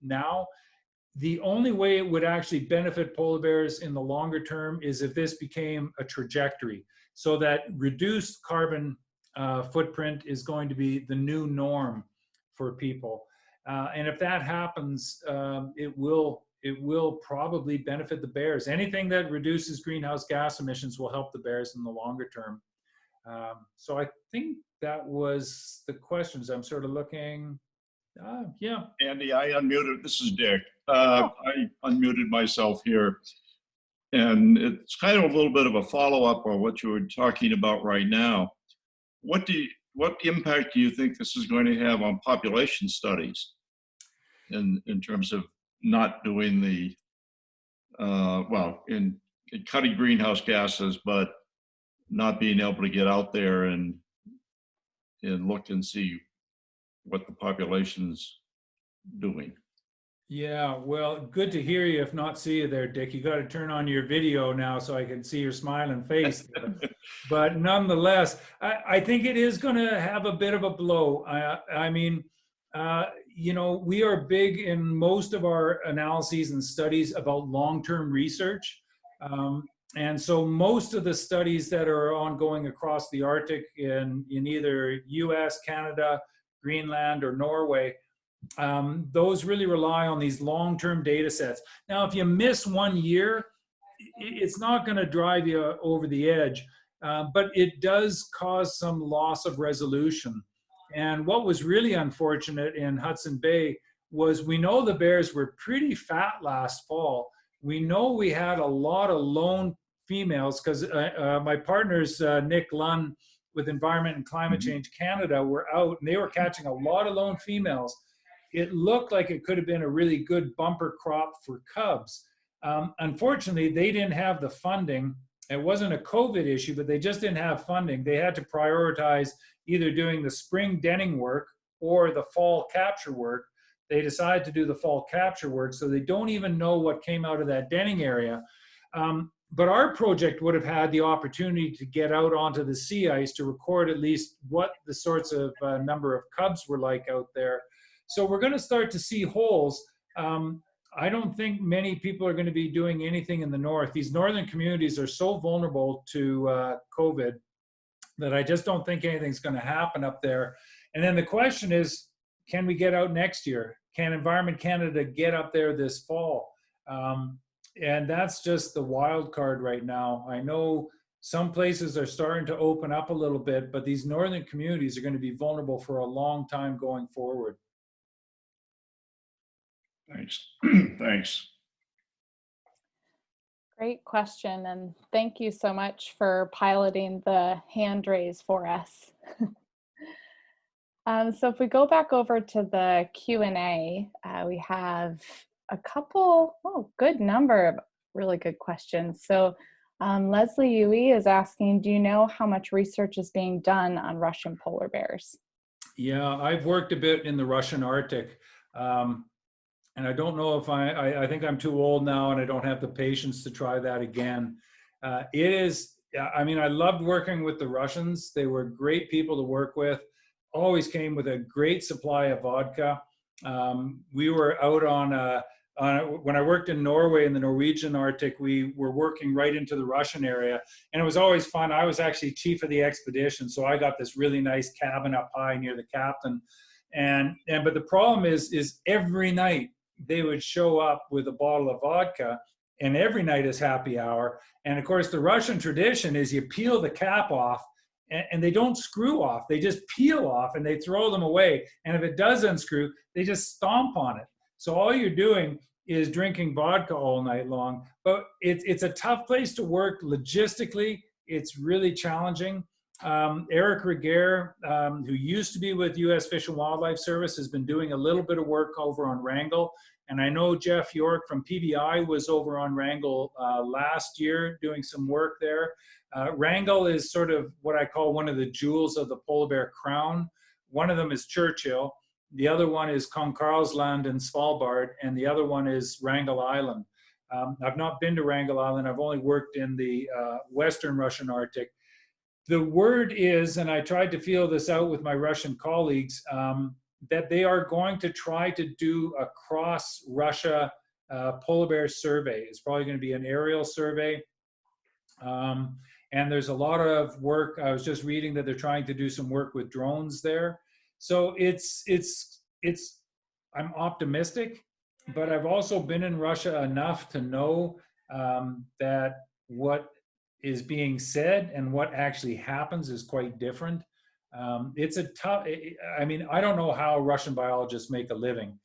now. The only way it would actually benefit polar bears in the longer term is if this became a trajectory, so that reduced carbon footprint is going to be the new norm for people. And if that happens, it will probably benefit the bears. Anything that reduces greenhouse gas emissions will help the bears in the longer term. So I think that was the questions. I'm sort of looking. Yeah. Andy, I unmuted. This is Dick. I unmuted myself here. And it's kind of a little bit of a follow-up on what you were talking about right now. What impact do you think this is going to have on population studies in terms of not doing the, in cutting greenhouse gases, but not being able to get out there and look and see what the population's doing? Yeah, well, good to hear you, if not see you there, Dick. You got to turn on your video now so I can see your smiling face. But nonetheless, I think it is going to have a bit of a blow. We are big in most of our analyses and studies about long-term research. And so most of the studies that are ongoing across the Arctic in either US, Canada, Greenland, or Norway, those really rely on these long-term data sets. Now, if you miss 1 year, it's not going to drive you over the edge, but it does cause some loss of resolution. And what was really unfortunate in Hudson Bay was we know the bears were pretty fat last fall. We know we had a lot of lone females because my partner's Nick Lunn with Environment and Climate Change Canada were out, and they were catching a lot of lone females. It looked like it could have been a really good bumper crop for cubs. Unfortunately, they didn't have the funding. It wasn't a COVID issue, but they just didn't have funding. They had to prioritize either doing the spring denning work or the fall capture work. They decided to do the fall capture work, so they don't even know what came out of that denning area. But our project would have had the opportunity to get out onto the sea ice to record at least what the sorts of number of cubs were like out there. So we're going to start to see holes. I don't think many people are going to be doing anything in the north. These northern communities are so vulnerable to COVID that I just don't think anything's going to happen up there. And then the question is, can we get out next year? Can Environment Canada get up there this fall? And that's just the wild card right now. I know some places are starting to open up a little bit, but these northern communities are going to be vulnerable for a long time going forward. Thanks. Thanks. Great question, and thank you so much for piloting the hand raise for us. So if we go back over to the Q&A, we have a couple, good number of really good questions. So Leslie Yui is asking, do you know how much research is being done on Russian polar bears? Yeah, I've worked a bit in the Russian Arctic. And I don't know if I think I'm too old now and I don't have the patience to try that again. I loved working with the Russians. They were great people to work with, always came with a great supply of vodka. We were out when I worked in Norway in the Norwegian Arctic, we were working right into the Russian area, and it was always fun. I was actually chief of the expedition, so I got this really nice cabin up high near the captain. But the problem is every night they would show up with a bottle of vodka, and every night is happy hour. And of course, the Russian tradition is you peel the cap off, and they don't screw off. They just peel off and they throw them away. And if it does unscrew, they just stomp on it. So all you're doing is drinking vodka all night long. But it's a tough place to work logistically. It's really challenging. Eric Regier, who used to be with U.S. Fish and Wildlife Service, has been doing a little bit of work over on Wrangell. And I know Jeff York from PBI was over on Wrangell last year doing some work there. Wrangell is sort of what I call one of the jewels of the polar bear crown. One of them is Churchill. The other one is Kong Karlsland and Svalbard. And the other one is Wrangell Island. I've not been to Wrangell Island. I've only worked in the Western Russian Arctic. The word is, and I tried to feel this out with my Russian colleagues, that they are going to try to do a cross-Russia polar bear survey. It's probably going to be an aerial survey. And there's a lot of work. I was just reading that they're trying to do some work with drones there. So I'm optimistic, but I've also been in Russia enough to know that what is being said and what actually happens is quite different. It's a tough, I don't know how Russian biologists make a living.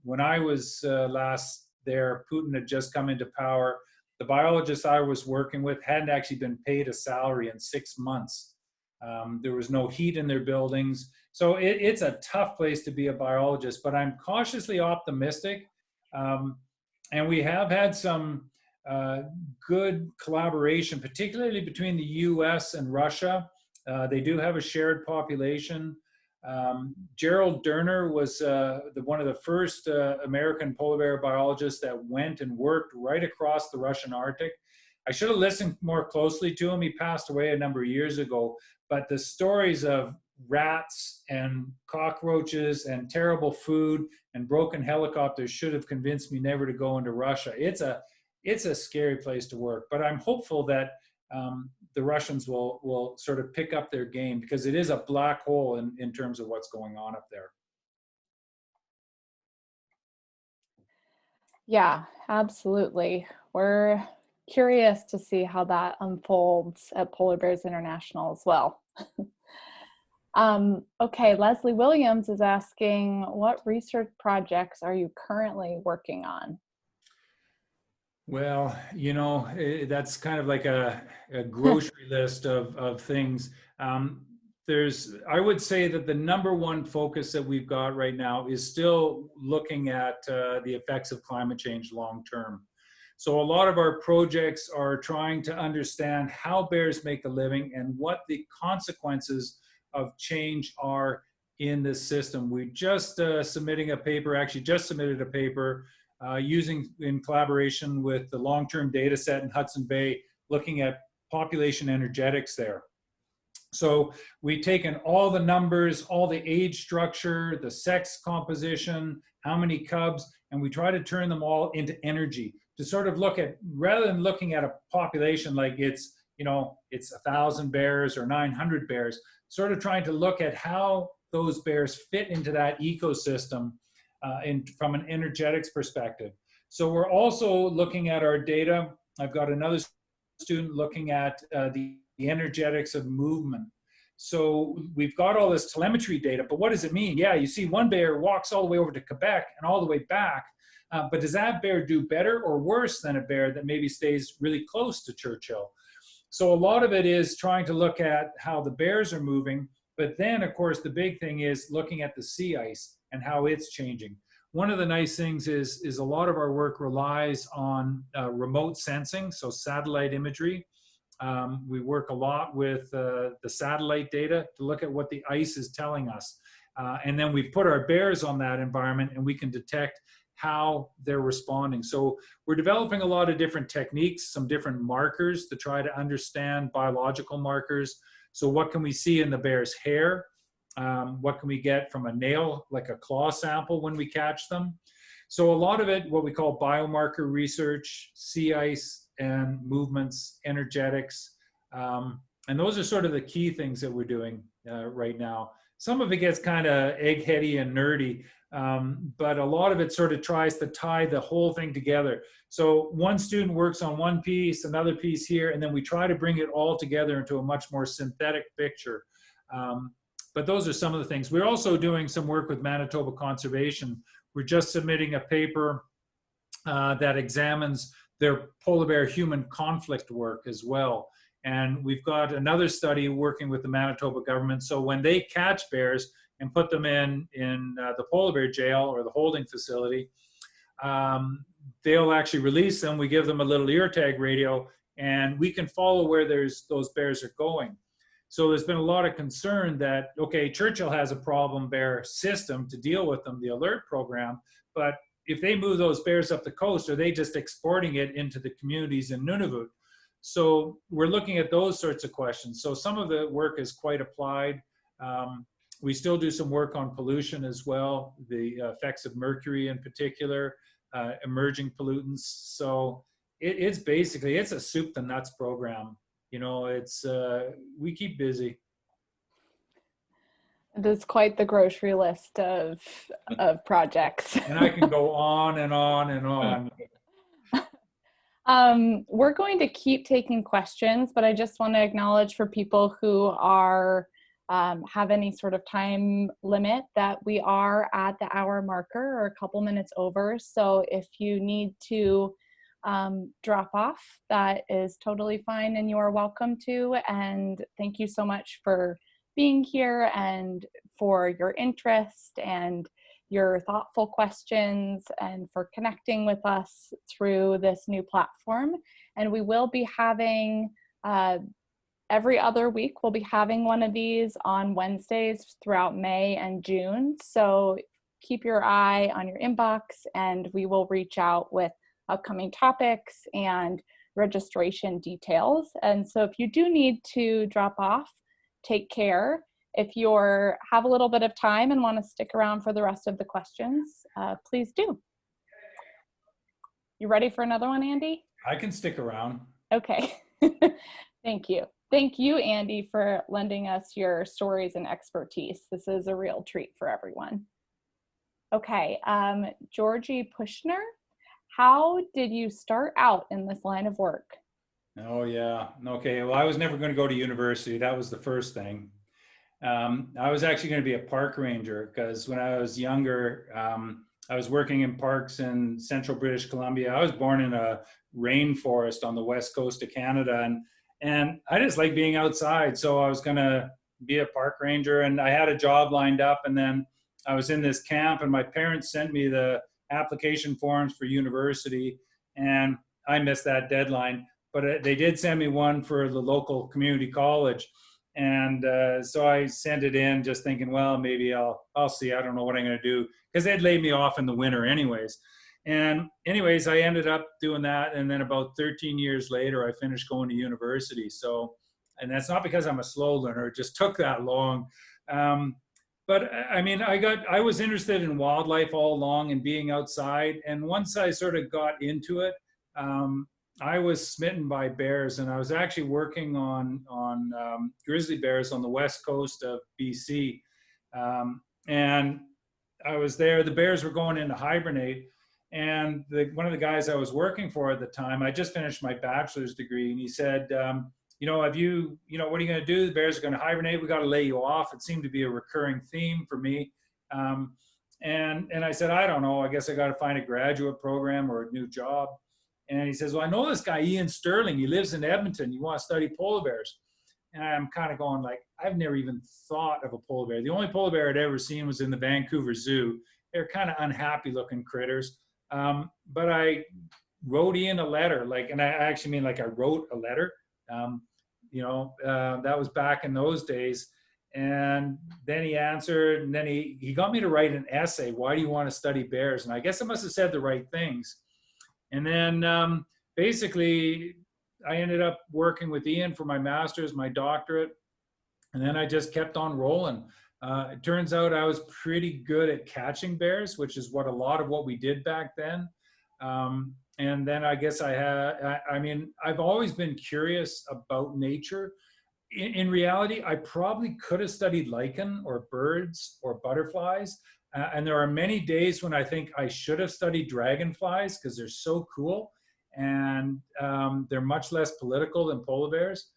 When I was last there, Putin had just come into power. The biologists I was working with hadn't actually been paid a salary in 6 months. There was no heat in their buildings. So it's a tough place to be a biologist, but I'm cautiously optimistic. And we have had some good collaboration, particularly between the US and Russia. They do have a shared population. Gerald Durner was one of the first American polar bear biologists that went and worked right across the Russian Arctic. I should have listened more closely to him. He passed away a number of years ago, but the stories of rats and cockroaches and terrible food and broken helicopters should have convinced me never to go into Russia. It's a scary place to work, but I'm hopeful that the Russians will sort of pick up their game, because it is a black hole in terms of what's going on up there. Yeah, absolutely. We're curious to see how that unfolds at Polar Bears International as well. Okay, Leslie Williams is asking, what research projects are you currently working on? Well, that's kind of like a grocery list of things. I would say that the number one focus that we've got right now is still looking at the effects of climate change long term. So a lot of our projects are trying to understand how bears make a living and what the consequences of change are in this system. We just submitted a paper using in collaboration with the long-term data set in Hudson Bay, looking at population energetics there. So we've taken all the numbers, all the age structure, the sex composition, how many cubs, and we try to turn them all into energy to sort of look at, rather than looking at a population like it's 1,000 bears or 900 bears, sort of trying to look at how those bears fit into that ecosystem from an energetics perspective. So we're also looking at our data. I've got another student looking at the energetics of movement. So we've got all this telemetry data, but what does it mean? Yeah, you see one bear walks all the way over to Quebec and all the way back, but does that bear do better or worse than a bear that maybe stays really close to Churchill? So a lot of it is trying to look at how the bears are moving, but then of course the big thing is looking at the sea ice and how it's changing. One of the nice things is a lot of our work relies on remote sensing, so satellite imagery. We work a lot with the satellite data to look at what the ice is telling us. And then we put our bears on that environment and we can detect how they're responding. So we're developing a lot of different techniques, some different markers to try to understand biological markers. So what can we see in the bear's hair? What can we get from a nail, like a claw sample when we catch them? So a lot of it, what we call biomarker research, sea ice and movements, energetics. And those are sort of the key things that we're doing right now. Some of it gets kind of eggheady and nerdy, but a lot of it sort of tries to tie the whole thing together. So one student works on one piece, another piece here, and then we try to bring it all together into a much more synthetic picture. But those are some of the things. We're also doing some work with Manitoba Conservation. We're just submitting a paper that examines their polar bear human conflict work as well. And we've got another study working with the Manitoba government. So when they catch bears and put them in the polar bear jail or the holding facility, they'll actually release them. We give them a little ear tag radio and we can follow where those bears are going. So there's been a lot of concern that, okay, Churchill has a problem bear system to deal with them, the alert program, but if they move those bears up the coast, are they just exporting it into the communities in Nunavut? So we're looking at those sorts of questions. So some of the work is quite applied. We still do some work on pollution as well, the effects of mercury in particular, emerging pollutants. So it's basically, it's a soup to nuts program. You know, it's, we keep busy. It is quite the grocery list of projects. And I can go on and on and on. We're going to keep taking questions, but I just want to acknowledge for people who are have any sort of time limit that we are at the hour marker or a couple minutes over. So if you need to drop off, that is totally fine and you are welcome to. And thank you so much for being here and for your interest and your thoughtful questions and for connecting with us through this new platform. And we will be having every other week, we'll be having one of these on Wednesdays throughout May and June. So keep your eye on your inbox and we will reach out with upcoming topics and registration details. And so if you do need to drop off, take care. If you have a little bit of time and want to stick around for the rest of the questions, please do. You ready for another one, Andy? I can stick around. Okay. Thank you. Thank you, Andy, for lending us your stories and expertise. This is a real treat for everyone. Okay, Georgie Pushner, how did you start out in this line of work? Oh, yeah. Okay. Well, I was never going to go to university. That was the first thing. I was actually going to be a park ranger because when I was younger, I was working in parks in central British Columbia. I was born in a rainforest on the west coast of Canada. And I just like being outside. So I was going to be a park ranger, and I had a job lined up. And then I was in this camp, and my parents sent me the application forms for university, and I missed that deadline. But they did send me one for the local community college. And so I sent it in just thinking, well, maybe I'll see. I don't know what I'm going to do, because they'd laid me off in the winter anyways. And anyways, I ended up doing that. And then about 13 years later, I finished going to university. So, and that's not because I'm a slow learner. It just took that long. But I mean, I was interested in wildlife all along and being outside. And once I sort of got into it, I was smitten by bears, and I was actually working on grizzly bears on the west coast of BC. And I was there. The bears were going in to hibernate. And one of the guys I was working for at the time, I just finished my bachelor's degree, and he said, what are you going to do? The bears are going to hibernate. We got to lay you off. It seemed to be a recurring theme for me. And I said, I don't know. I guess I got to find a graduate program or a new job. And he says, well, I know this guy, Ian Sterling. He lives in Edmonton. You want to study polar bears? And I'm kind of going like, I've never even thought of a polar bear. The only polar bear I'd ever seen was in the Vancouver Zoo. They're kind of unhappy looking critters. But I wrote Ian a letter, and I actually mean I wrote a letter. That was back in those days. And then he answered, and then he got me to write an essay. Why do you want to study bears? And I guess I must have said the right things. And then basically I ended up working with Ian for my master's, my doctorate. And then I just kept on rolling. It turns out I was pretty good at catching bears, which is a lot of what we did back then. And then I guess I've always been curious about nature. In reality, I probably could have studied lichen or birds or butterflies. And there are many days when I think I should have studied dragonflies because they're so cool. And they're much less political than polar bears.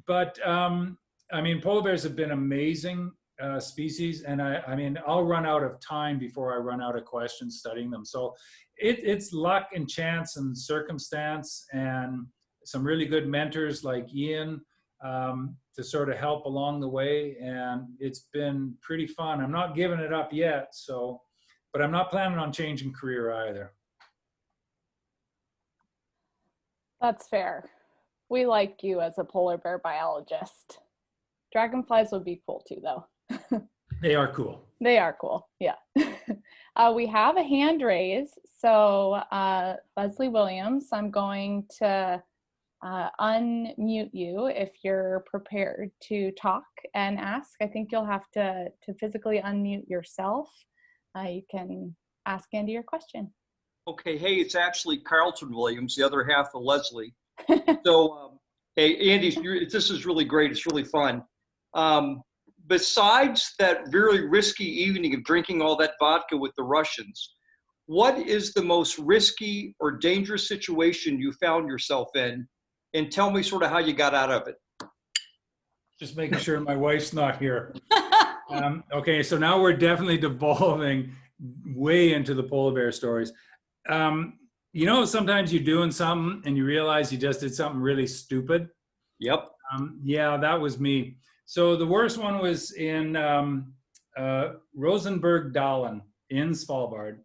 But polar bears have been amazing species, and I'll run out of time before I run out of questions studying them. So it's luck and chance and circumstance and some really good mentors like Ian to sort of help along the way, and it's been pretty fun. I'm not giving it up yet, but I'm not planning on changing career either. That's fair. We like you as a polar bear biologist. Dragonflies would be cool too, though. They are cool. They are cool, yeah. We have a hand raise. So Leslie Williams, I'm going to unmute you if you're prepared to talk and ask. I think you'll have to physically unmute yourself. You can ask Andy your question. Okay, hey, it's actually Carlton Williams, the other half of Leslie. So, hey, Andy, this is really great. It's really fun. Besides that very risky evening of drinking all that vodka with the Russians, what is the most risky or dangerous situation you found yourself in? And tell me sort of how you got out of it. Just making sure my wife's not here. Okay, so now we're definitely devolving way into the polar bear stories. Sometimes you're doing something and you realize you just did something really stupid. Yep. Yeah, that was me. So the worst one was in Rosenberg-Dalen in Svalbard.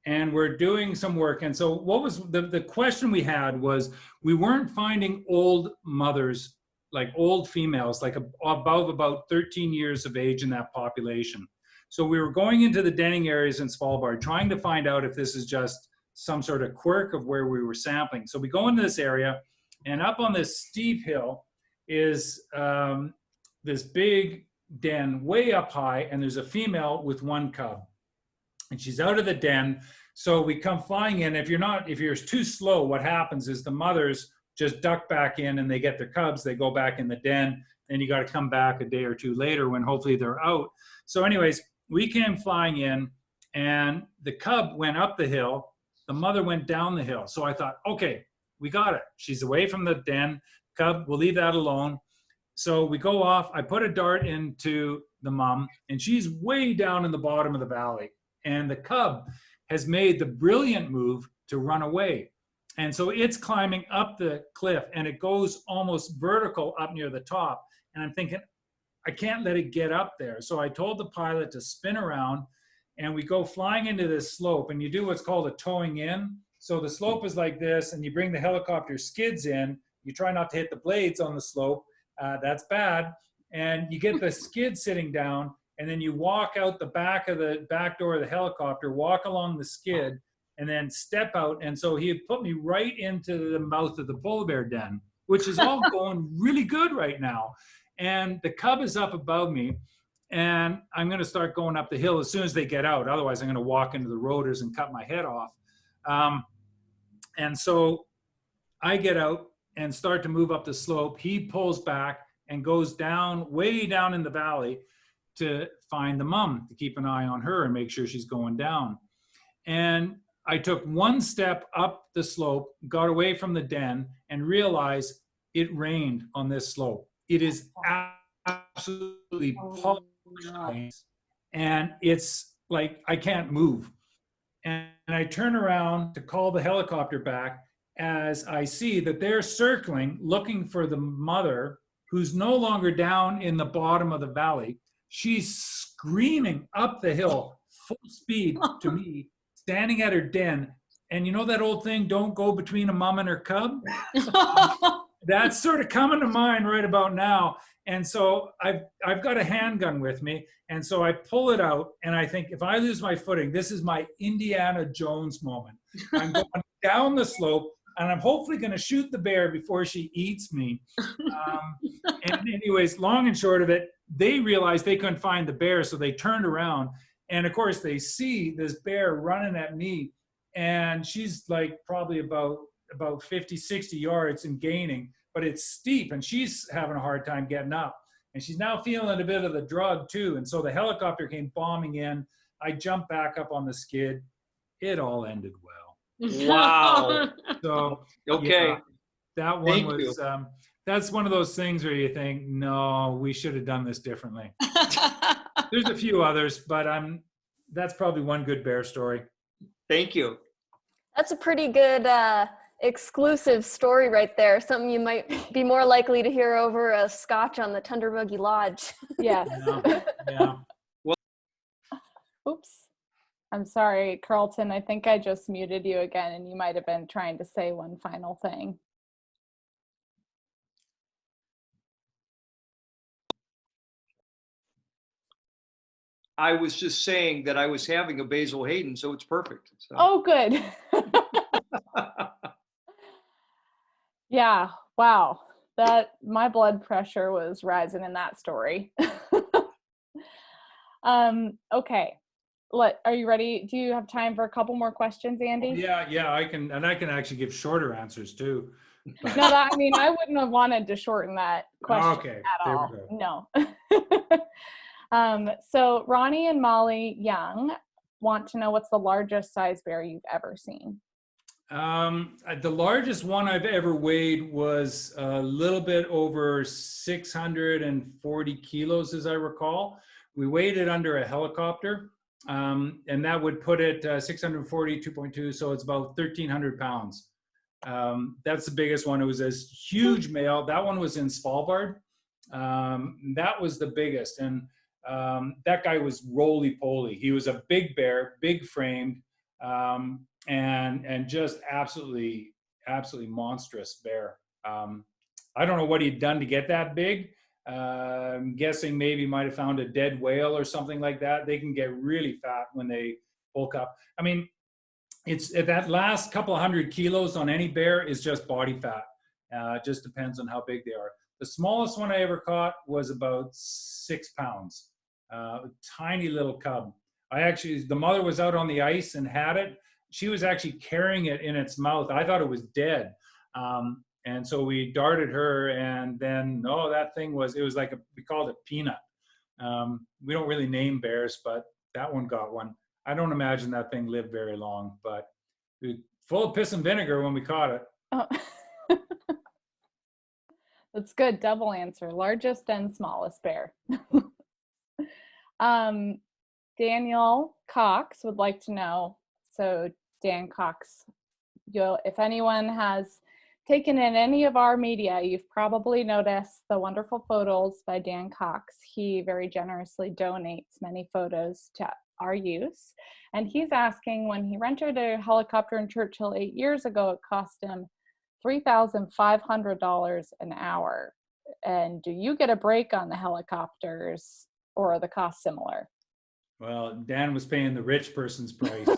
And we're doing some work. And so what was the question we had was, we weren't finding old mothers, like old females, like above about 13 years of age in that population. So we were going into the denning areas in Svalbard, trying to find out if this is just some sort of quirk of where we were sampling. So we go into this area, and up on this steep hill is this big den way up high, and there's a female with one cub. And she's out of the den. So we come flying in. If you're too slow, what happens is the mothers just duck back in and they get their cubs. They go back in the den. Then you got to come back a day or two later when hopefully they're out. So anyways, we came flying in, and the cub went up the hill. The mother went down the hill. So I thought, okay, we got it. She's away from the den. Cub, we'll leave that alone. So we go off. I put a dart into the mom, and she's way down in the bottom of the valley. And the cub has made the brilliant move to run away. And so it's climbing up the cliff, and it goes almost vertical up near the top. And I'm thinking, I can't let it get up there. So I told the pilot to spin around, and we go flying into this slope, and you do what's called a towing in. So the slope is like this, and you bring the helicopter skids in. You try not to hit the blades on the slope. That's bad. And you get the skid sitting down, and then you walk out the back of the back door of the helicopter, walk along the skid, and then step out. And so he had put me right into the mouth of the polar bear den, which is all going really good right now. And the cub is up above me, and I'm going to start going up the hill as soon as they get out. Otherwise, I'm going to walk into the rotors and cut my head off. And so I get out and start to move up the slope. He pulls back and goes down, way down in the valley, to find the mom, to keep an eye on her and make sure she's going down. And I took one step up the slope, got away from the den, and realized it rained on this slope. It is absolutely pouring, and it's like I can't move. And I turn around to call the helicopter back as I see that they're circling, looking for the mother, who's no longer down in the bottom of the valley. She's screaming up the hill, full speed to me, standing at her den. And you know that old thing, don't go between a mom and her cub? That's sort of coming to mind right about now. And so I've got a handgun with me. And so I pull it out, and I think, if I lose my footing, this is my Indiana Jones moment. I'm going down the slope, and I'm hopefully going to shoot the bear before she eats me. And anyways, long and short of it, they realized they couldn't find the bear, so they turned around. And of course, they see this bear running at me, and she's like probably about 50, 60 yards and gaining, but it's steep, and she's having a hard time getting up. And she's now feeling a bit of the drug too. And so the helicopter came bombing in. I jumped back up on the skid. It all ended well. Wow. So Okay. yeah, that one was, that's one of those things where you think, no, we should have done this differently. There's a few others, but that's probably one good bear story. Thank you. That's a pretty good exclusive story right there. Something you might be more likely to hear over a scotch on the Tundra Lodge. Yes. Yeah. Oops. I'm sorry, Carlton. I think I just muted you again, and you might have been trying to say one final thing. I was just saying that I was having a Basil Hayden, so it's perfect. So. Oh, good. Yeah. Wow. My blood pressure was rising in that story. Okay. Are you ready? Do you have time for a couple more questions, Andy? Yeah, I can actually give shorter answers too. But. No, I mean, I wouldn't have wanted to shorten that question at there all. we go. No. So Ronnie and Molly Young want to know, what's the largest size bear you've ever seen? The largest one I've ever weighed was a little bit over 640 kilos, as I recall. We weighed it under a helicopter, and that would put it 640, 2.2, so it's about 1,300 pounds. That's the biggest one. It was a huge male. That one was in Svalbard. That was the biggest, and that guy was roly-poly. He was a big bear, big framed, and just absolutely monstrous bear. I don't know what he'd done to get that big. I'm guessing maybe might have found a dead whale or something like that. They can get really fat when they bulk up. I mean, it's that last couple of 100 kilos on any bear is just body fat. It just depends on how big they are. The smallest one I ever caught was about 6 pounds. Tiny little cub. The mother was out on the ice and had it. She was actually carrying it in its mouth. I thought it was dead. And so we darted her, and then, that thing was like we called it Peanut. We don't really name bears, but that one got one. I don't imagine that thing lived very long, but it was full of piss and vinegar when we caught it. Oh. That's good. Double answer. Largest and smallest bear. Daniel Cox would like to know, so Dan Cox if anyone has taken in any of our media, you've probably noticed the wonderful photos by Dan Cox. He very generously donates many photos to our use. And he's asking, when he rented a helicopter in Churchill 8 years ago, it cost him $3,500 an hour. And do you get a break on the helicopters, or are the costs similar? Well, Dan was paying the rich person's price.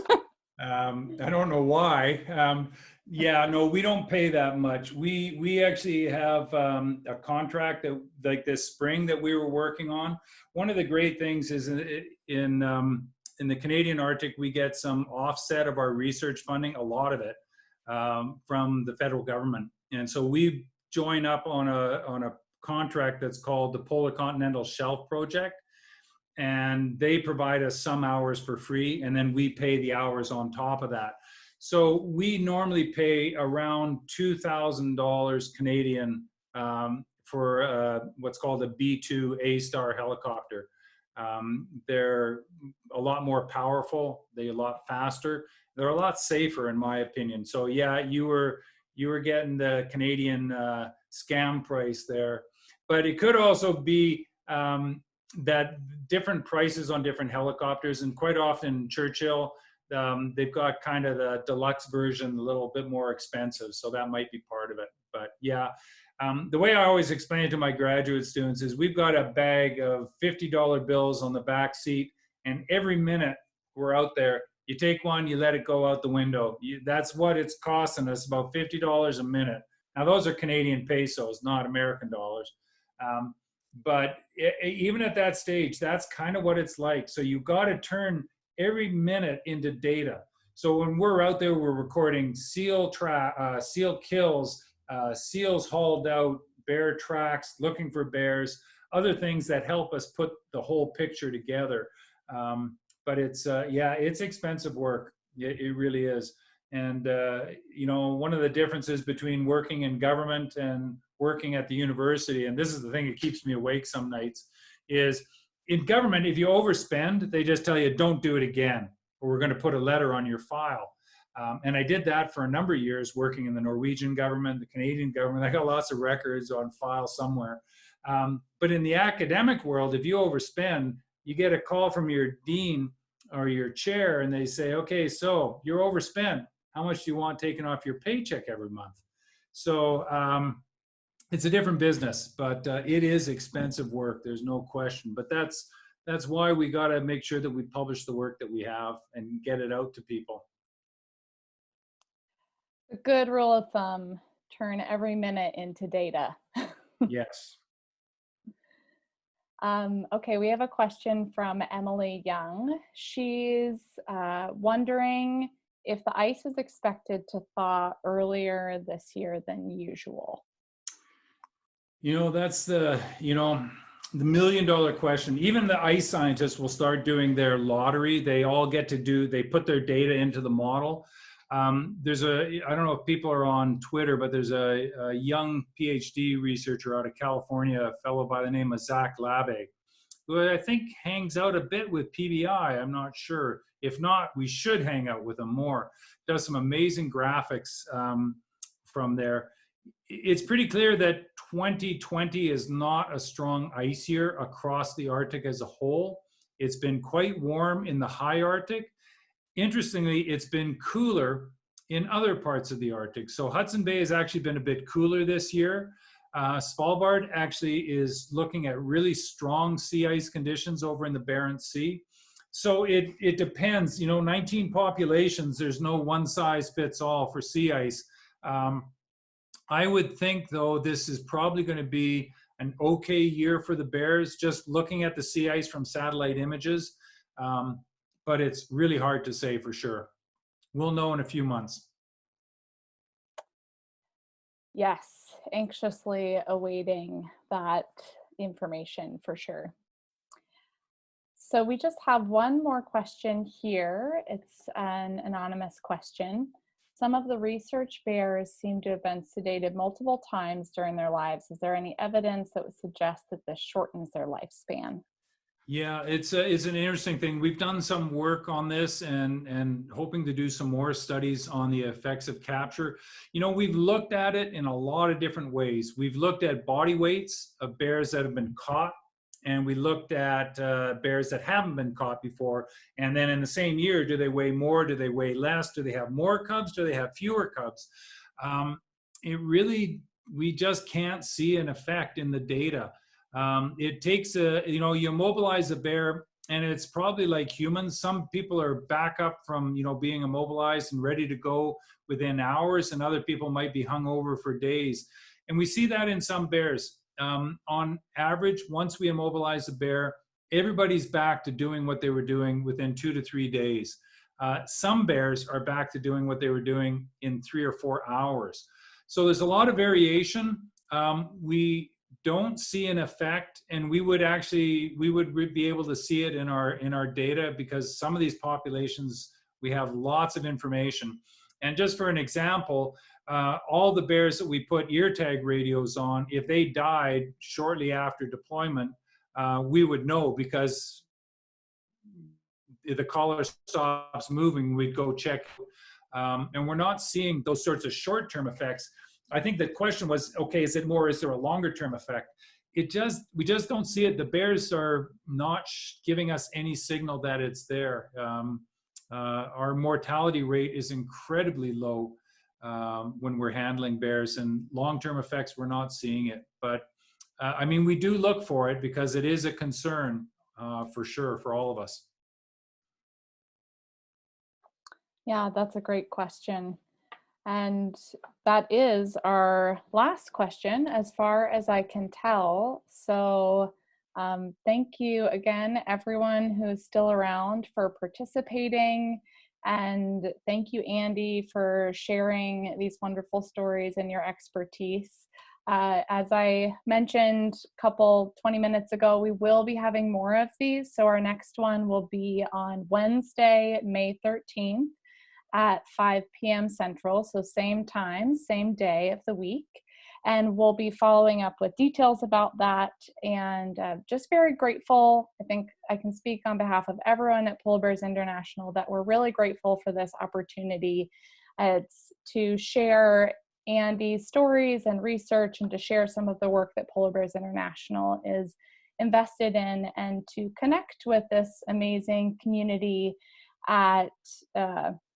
I don't know why. Yeah, no, we don't pay that much. We actually have a contract that, like this spring, that we were working on. One of the great things is in the Canadian Arctic, we get some offset of our research funding, a lot of it, from the federal government. And so we join up on a contract that's called the Polar Continental Shelf Project. And they provide us some hours for free, and then we pay the hours on top of that. So we normally pay around $2,000 Canadian for what's called a B2 A-Star helicopter. They're a lot more powerful, they're a lot faster, they're a lot safer in my opinion. So yeah, you were getting the Canadian scam price there, but it could also be that different prices on different helicopters, and quite often Churchill, they've got kind of the deluxe version, a little bit more expensive, so that might be part of it. But yeah, the way I always explain it to my graduate students is we've got a bag of $50 bills on the back seat, and every minute we're out there, you take one, you let it go out the window. That's what it's costing us, about $50 a minute. Now those are Canadian pesos, not American dollars. But even at that stage, that's kind of what it's like. So you've got to turn every minute into data. So when we're out there, we're recording seal kills, seals hauled out, bear tracks, looking for bears, other things that help us put the whole picture together. But it's, yeah, it's expensive work. It really is. And, you know, one of the differences between working in government and working at the university, and this is the thing that keeps me awake some nights, is in government, if you overspend, they just tell you, don't do it again, or we're going to put a letter on your file. And I did that for a number of years, working in the Norwegian government, the Canadian government. I got lots of records on file somewhere. But in the academic world, if you overspend, you get a call from your dean or your chair, and they say, okay, so you're overspent. How much do you want taken off your paycheck every month? So it's a different business, but it is expensive work. There's no question. But that's why we got to make sure that we publish the work that we have and get it out to people. A good rule of thumb, turn every minute into data. Yes. Okay, we have a question from Emily Young. She's wondering if the ice is expected to thaw earlier this year than usual. You know, that's the million-dollar question. Even the ice scientists will start doing their lottery. They all get to they put their data into the model. I don't know if people are on Twitter, but there's a young PhD researcher out of California, a fellow by the name of Zach Labbe, who I think hangs out a bit with PBI. I'm not sure. If not, we should hang out with him more. Does some amazing graphics from there. It's pretty clear that 2020 is not a strong ice year across the Arctic as a whole. It's been quite warm in the high Arctic. Interestingly, it's been cooler in other parts of the Arctic. So Hudson Bay has actually been a bit cooler this year. Svalbard actually is looking at really strong sea ice conditions over in the Barents Sea. So it depends, 19 populations, there's no one size fits all for sea ice. I would think though, this is probably going to be an okay year for the bears, just looking at the sea ice from satellite images. But it's really hard to say for sure. We'll know in a few months. Yes, anxiously awaiting that information for sure. So we just have one more question here. It's an anonymous question. Some of the research bears seem to have been sedated multiple times during their lives. Is there any evidence that would suggest that this shortens their lifespan? Yeah, it's an interesting thing. We've done some work on this and hoping to do some more studies on the effects of capture. You know, we've looked at it in a lot of different ways. We've looked at body weights of bears that have been caught, and we looked at bears that haven't been caught before. And then in the same year, do they weigh more? Do they weigh less? Do they have more cubs? Do they have fewer cubs? It really, we just can't see an effect in the data. It takes you know, you immobilize a bear, and it's probably like humans. Some people are back up from, you know, being immobilized and ready to go within hours, and other people might be hung over for days. And we see that in some bears. On average, once we immobilize a bear, everybody's back to doing what they were doing within 2 to 3 days. Some bears are back to doing what they were doing in 3 or 4 hours. So there's a lot of variation. We don't see an effect, and we would be able to see it in our data, because some of these populations, we have lots of information. And just for an example, all the bears that we put ear tag radios on, if they died shortly after deployment, we would know, because if the collar stops moving, we'd go check. And we're not seeing those sorts of short-term effects. I think the question was, okay, is there a longer term effect? We just don't see it. The bears are not giving us any signal that it's there. Our mortality rate is incredibly low when we're handling bears, and long-term effects, we're not seeing it. But I mean, we do look for it, because it is a concern for sure for all of us. Yeah, that's a great question. And that is our last question, as far as I can tell. So thank you again, everyone who is still around, for participating. And thank you, Andy, for sharing these wonderful stories and your expertise. As I mentioned 20 minutes ago, we will be having more of these. So our next one will be on Wednesday, May 13th. At 5 p.m. Central, so same time, same day of the week. And we'll be following up with details about that, and just very grateful. I think I can speak on behalf of everyone at Polar Bears International that we're really grateful for this opportunity. It's to share Andy's stories and research, and to share some of the work that Polar Bears International is invested in, and to connect with this amazing community at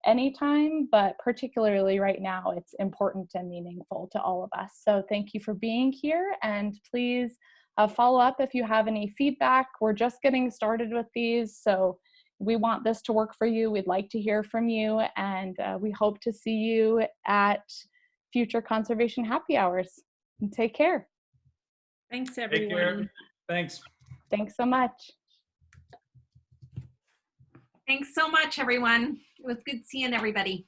any time, but particularly right now, it's important and meaningful to all of us. So thank you for being here, and please follow up if you have any feedback. We're just getting started with these, so we want this to work for you. We'd like to hear from you, and we hope to see you at future conservation happy hours. And take care. Thanks, Take everyone. care. Thanks. Thanks so much. Thanks so much, everyone. It was good seeing everybody.